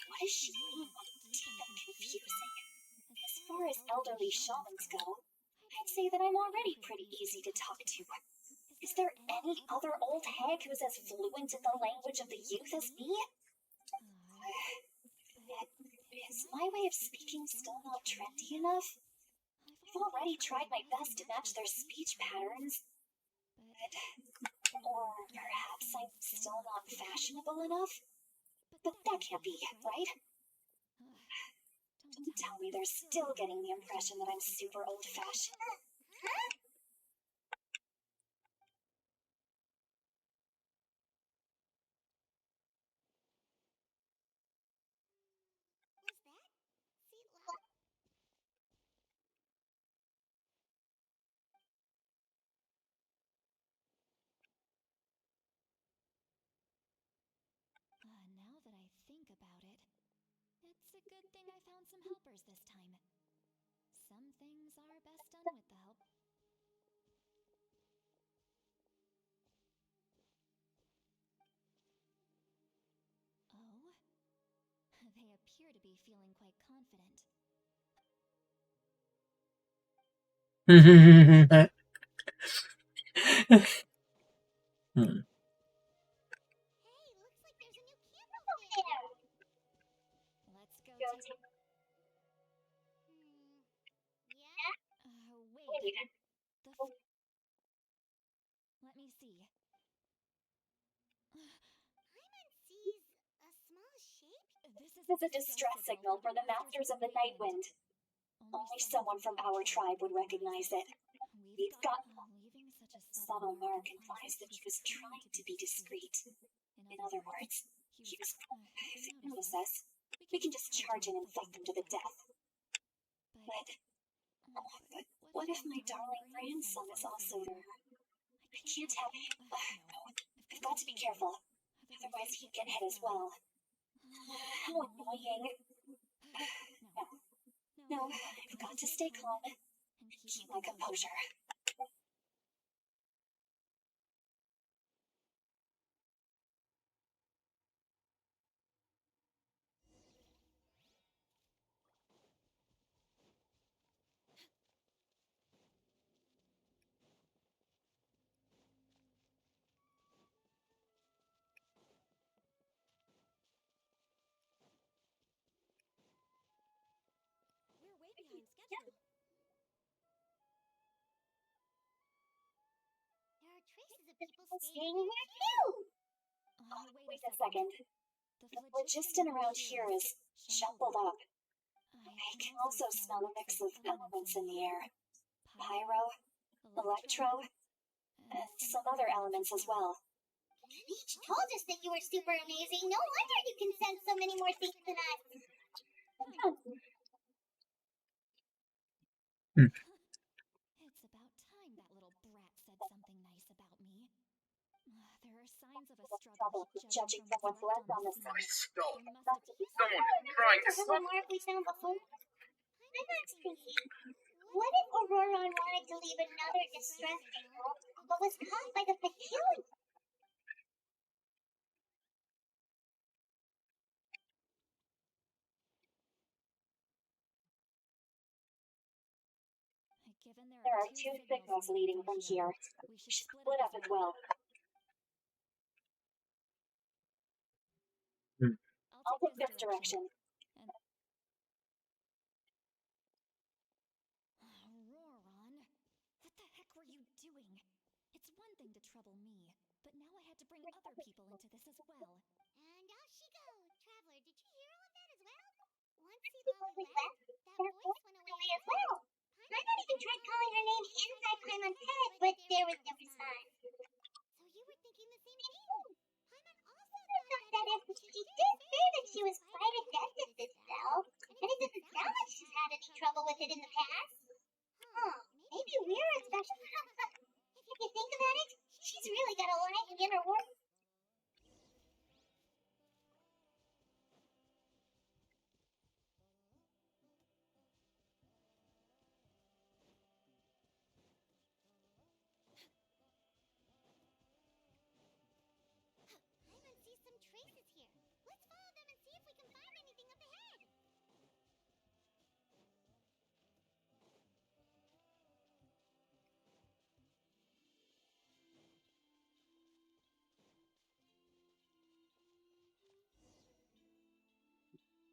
What does she mean by deep and confusing? As far as elderly shamans go, I'd say that I'm already pretty easy to talk to. Is there any other old hag who's as fluent in the language of the youth as me? Is my way of speaking still not trendy enough? I've already tried my best to match their speech patterns. Or perhaps I'm still not fashionable enough? But that can't be, right? Don't tell me they're still getting the impression that I'm super old-fashioned. Was that? See, look. Now that I think about it, it's a good thing I found some helpers this time. Some things are best done with the help. Oh? They appear to be feeling quite confident. Hmm. Hey, looks like there's a new camp over there. Let's go take... Yeah? wait. Let me see. Paimon sees a small shape. This is It's a distress signal for the Masters of the Night Wind. Only someone from our tribe would recognize it. We've got... Leaving such a Subtle mark implies that he was trying to be discreet. In other words, he was... If they notice us, we can just charge in and fight them to the death. But what if my darling grandson is also there? I can't have him. No, I've got to be careful. Otherwise he'd get hit as well. How annoying. No, I've got to stay calm and keep my composure. We're way behind schedule. There are traces of people staying here too. Wait a second. The phlogiston around here is shuffled up. I can also smell a mix of elements in the air. Pyro, electro, and some other elements as well. Each told us that you were super amazing. No wonder you can sense so many more things than us. It's about time that little brat said something nice about me. There are signs of a struggle, Judging from what's left on this planet. Stop. There must have been... Someone trying to The stop. mark we found before. I'm not thinking. What if Auroron wanted to leave another distress signal, but was caught by the peculiar? Given There are two signals leading from here. we We should split up as well. I'll take this direction. Auroron, what the heck were you doing? It's one thing to trouble me, but now I had to bring other people into this as well. And off she goes. Traveler, did you hear all of that as well? Once he left, that voice went away as well. Paimon even tried calling her name inside Paimon's head, but there was no response. So you were thinking the same thing. Paimon also thought that if she did say that she was quite adept at this spell, and it doesn't sound like she's had any trouble with it in the past. Maybe we're a special... If you think about it, she's really got a life in her work. Paimon sees some traces here. Let's follow them and see if we can find anything up ahead.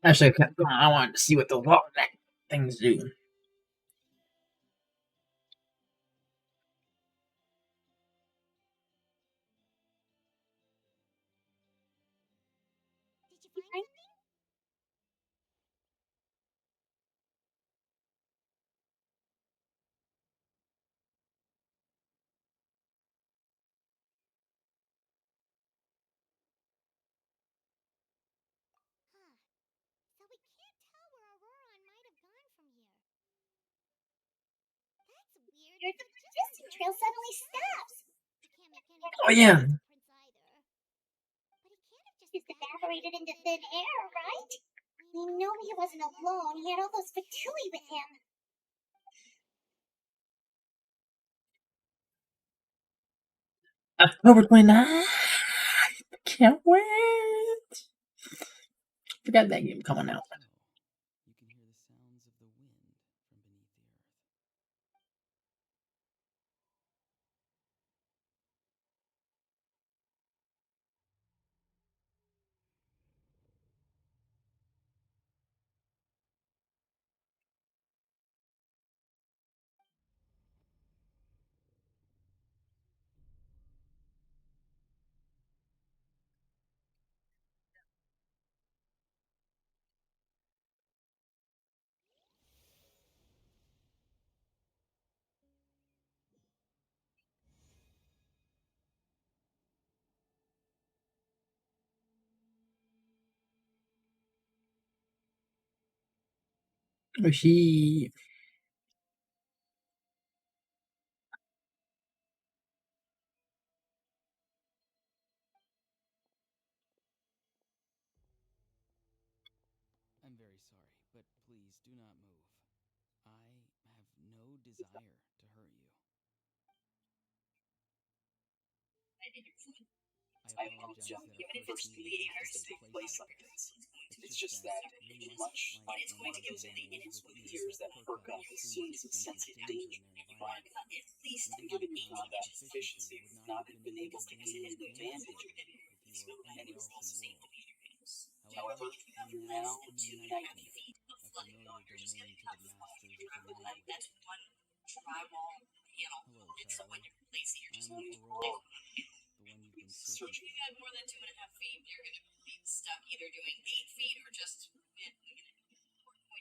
Actually, I wanted to see what the long neck things do. Did you find something? the resistance trail suddenly stops. Oh yeah. Just evaporated into thin air, right? You know he wasn't alone. He had all those Fatui with him. October 29th. Can't wait. Forgot that game coming out. You can hear the sounds of the wind from beneath the earth. She. I'm very sorry, but please do not move. I have no desire to hurt you. I apologize that a first meeting has to take place like this. It's just that you must light It's going to give one of any those animals animals with ears that perk up as soon as it senses danger in their environment. At least given me combat proficiency, I would not have been able to take advantage of it if no animals else is able to hear it. However, for now, to Night feet of flood waters get cut flood. Remember that that's one drywall panel. Hello, And so when traveler. you're placing, you're just I'm going to Aurora, pull on it. the one you've been Searching searching at more than 2.5 feet, you're going to be stuck either doing 8 feet or just.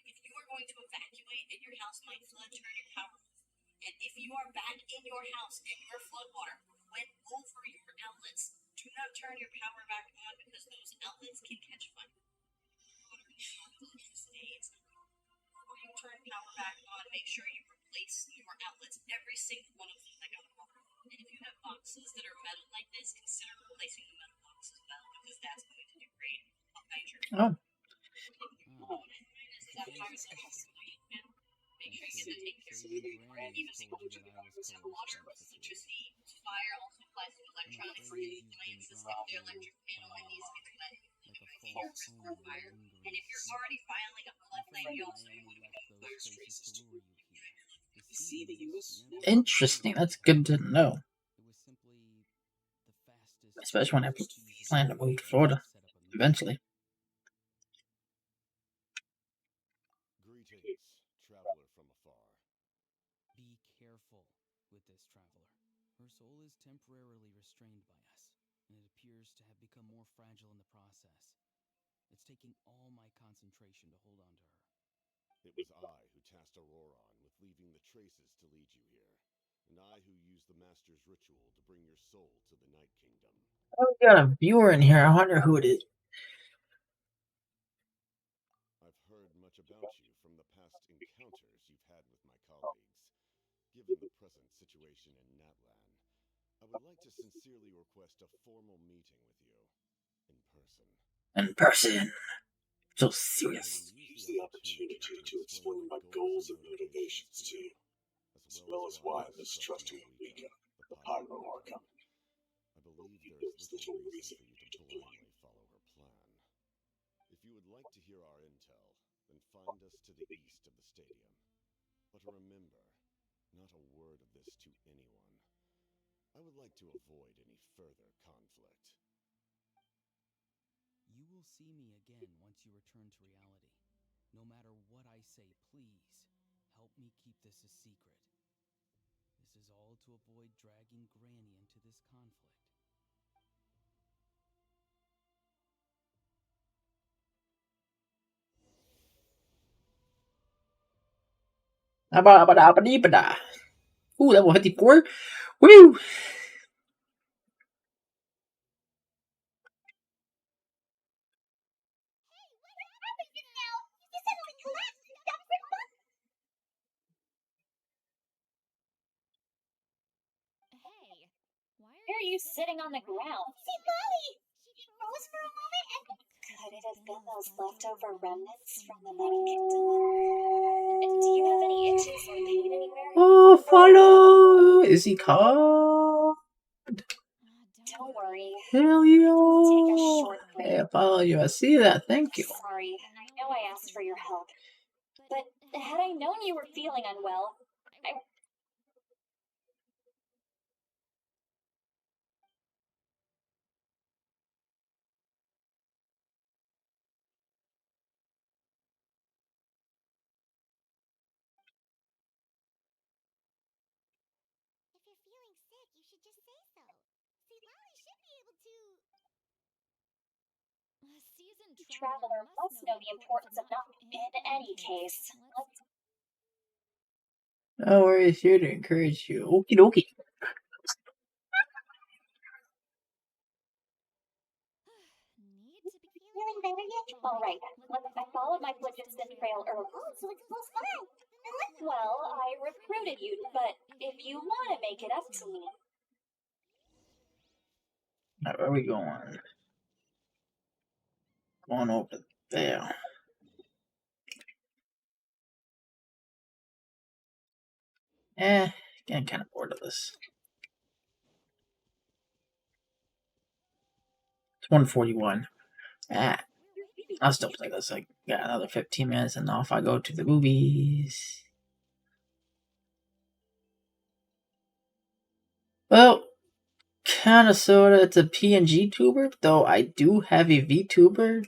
If you are going to evacuate and your house might flood, turn your power off. And if you are back in your house and your flood water went over your outlets, do not turn your power back on because those outlets can catch fire. Water stays. Before you turn power back on, make sure you replace your outlets, every single one of them that got water. And if you have boxes that are metal like this, consider replacing the metal boxes as well because that's going to degrade a major. Oh. Make sure you take care of it. Even single homes have water, electricity, fire also applies to electronic appliances like the electric panel and needs to be lit. like a false omen Fire. lingering. And if you're already filing a My floodplain, friend you and also I only want left to those fire traces to traces lure you here. Deceiving you was never Interesting. That's good to know. It was simply the fastest, Especially when I most feasible plan to way move to for us Florida set up a meeting. eventually. Greetings, traveler from afar. Be careful with this traveler. Her soul is temporarily restrained by us, and it appears to have become more fragile in the process. It's taking all my concentration to hold on to her. It was I who tasked Auroron with leaving the traces to lead you here, and I who used the Master's ritual to bring your soul to the Night Kingdom. Oh, we got a viewer in here. I wonder who it is. I've heard much about you from the past encounters you've had with my colleagues. Given the present situation in Natlan, I would like to sincerely request a formal meeting with you, in person. In person. So I serious. will use the opportunity to explain my goals and motivations to you, as well as why I mistrust Eureka, the Pyro Archon. I believe there is little reason for you to blindly follow her plan. If you would like to hear our intel, then find us to the east of the stadium. But remember, not a word of this to anyone. I would like to avoid any further conflict. You will see me again once you return to reality. No matter what I say, please, help me keep this a secret. This is all to avoid dragging Granny into this conflict. Ooh, level 54. Woo! Why are you sitting on the ground? See, Molly! She froze for a moment and Could it have been those leftover remnants from the Night Kingdom? Do you have any itches or pain anywhere? Oh, follow! Is he called? Don't worry. Hell Take a yeah! short break. Hey, I follow you. I see that. Thank you. Sorry, I know I asked for your help. But had I known you were feeling unwell, I... If you're feeling sick, you should just say so. See, Lolly should be able to. A seasoned The traveler must know the importance of not... In any case, let's... No worries, here to encourage you. Okie dokie. Need to be feeling better yet? All right, I followed my phlogiston trail early. Oh, so it's close by. And let's Well, I recruited you, but if you want to make it up to me... Now, where are we going? Going over there. Getting kind of bored of this. It's 1:41. I'll still play this. I got another 15 minutes and off I go to the movies. Well, kinda sorta. It's a PNG tuber, though I do have a VTuber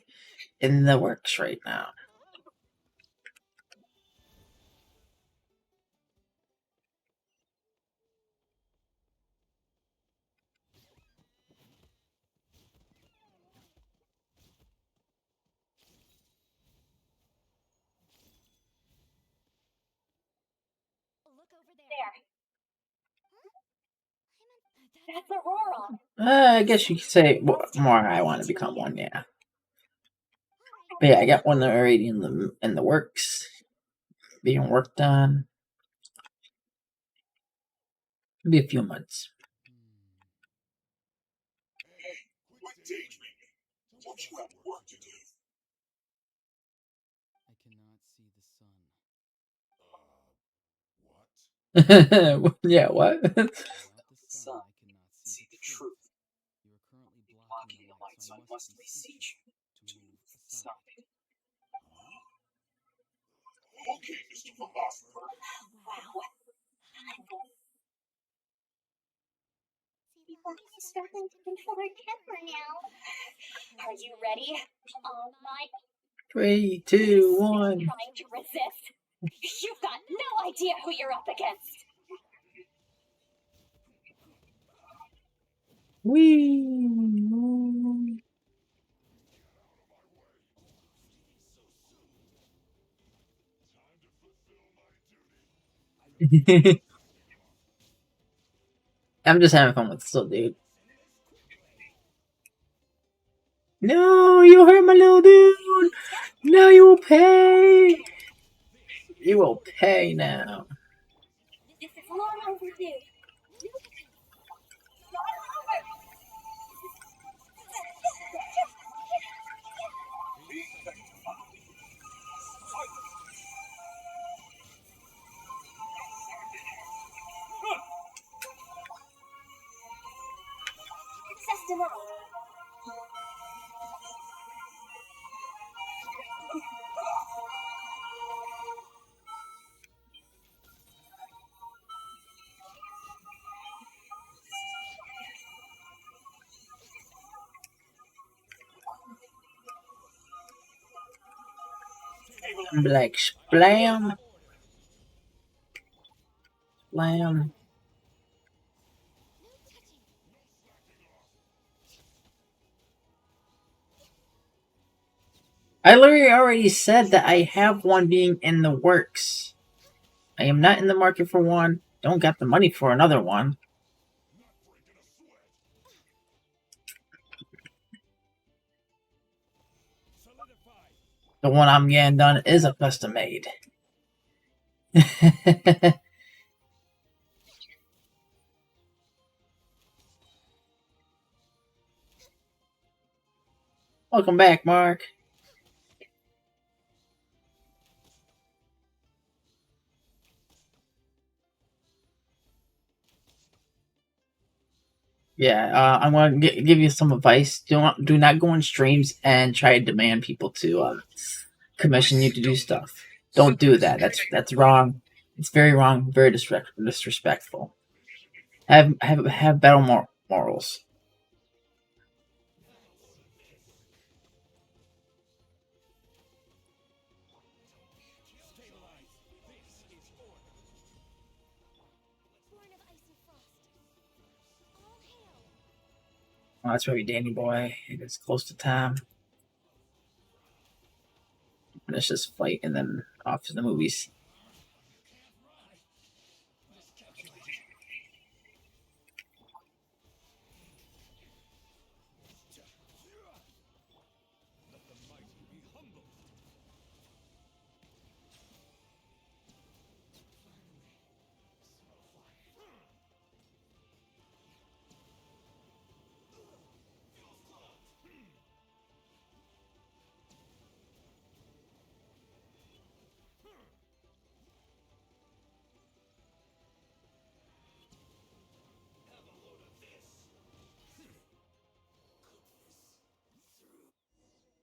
in the works right now. Look over there. There. That's Aurora. I guess you could say more. I want to become one, yeah. But yeah, I got one already in the works, being worked on. Be a few months. Quit daydreaming. Don't you have work to do? I cannot see the sun. What? Yeah, what? Without the Sun, sun, I cannot See the truth. You are currently Blocking the light, so I must beseech you to move aside. Okay, Mr. Philosopher. Wow. See, Lolly's struggling to control her temper now. Are you ready? All my... 3, 2, 1. Trying to resist? You've got no idea who you're up against. Wee. I'm just having fun with this little dude. No, you hurt my little dude. Now you will pay. You will pay now. This is long overdue. Success denied. Black splam. Splam. I literally already said that I have one being in the works. I am not in the market for one. Don't got the money for another one. The one I'm getting done is a custom made. Welcome back, Mark. Yeah, I'm gonna give you some advice. Do not go on streams and try to demand people to commission you to do stuff. Don't do that. That's wrong. It's very wrong. Very disrespectful. Have better morals. Born of ice and frost. All hail. Well, that's right, Danny boy. It is close to time. Let's just fight and then off to the movies.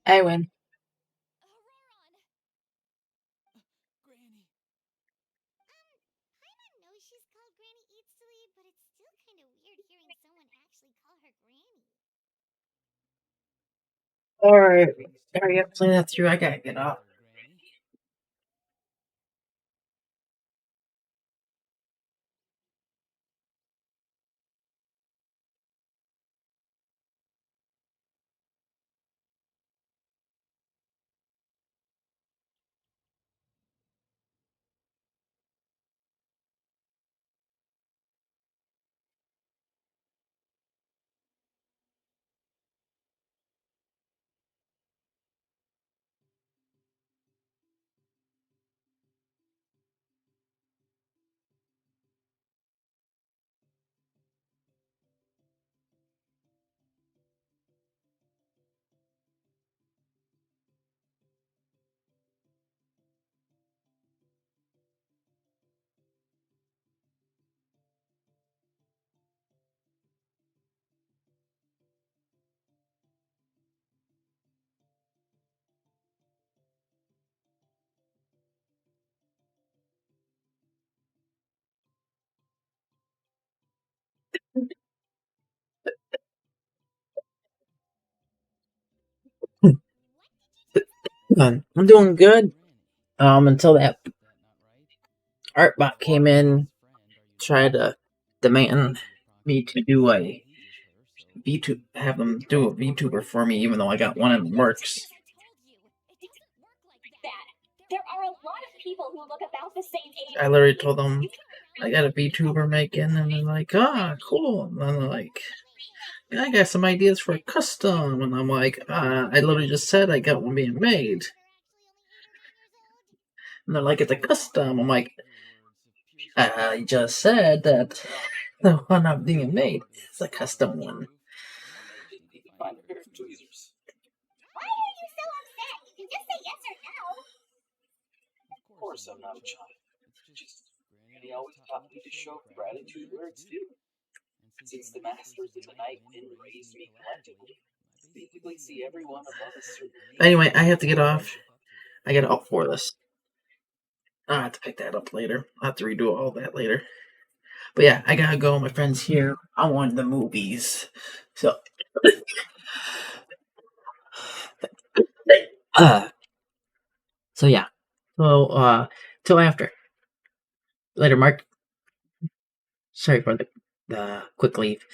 I win. Auroron. Granny. Paimon knows she's called Granny Eatsley, but it's still kind of weird hearing someone actually call her Granny. Alright. Thanks to Hurry up, play that through. I gotta get up. Granny. I'm doing good. Granny. Until that Is that not right? art bot came in, Best friend, are you tried to demand me to do a ages her, so VTuber, have them do a VTuber for me, even though I got one in the works. I told you, it doesn't work like that. That. There are a lot of people who look about the same age. I literally told them I got a VTuber making, and they're like, ah, cool. And then they're like, I got some ideas for a custom. And I'm like, I literally just said I got one being made. And they're like, it's a custom. I'm like, I just said that the one I'm being made is a custom one. Just need to find a pair of tweezers. Why are you so upset? You can just say yes or no. Of course I'm not a child. Just Granny always taught me to show gratitude where it's due. And since the Masters of the Night Wind raised me collectively, I basically see everyone above a certain age. Anyway, I have to get off. I gotta up for this. I'll have to pick that up later. I'll have to redo all that later. But yeah, I gotta go. My friend's here. I want the movies. So, so yeah. So, till after. Later, Mark. Sorry for the quick leave.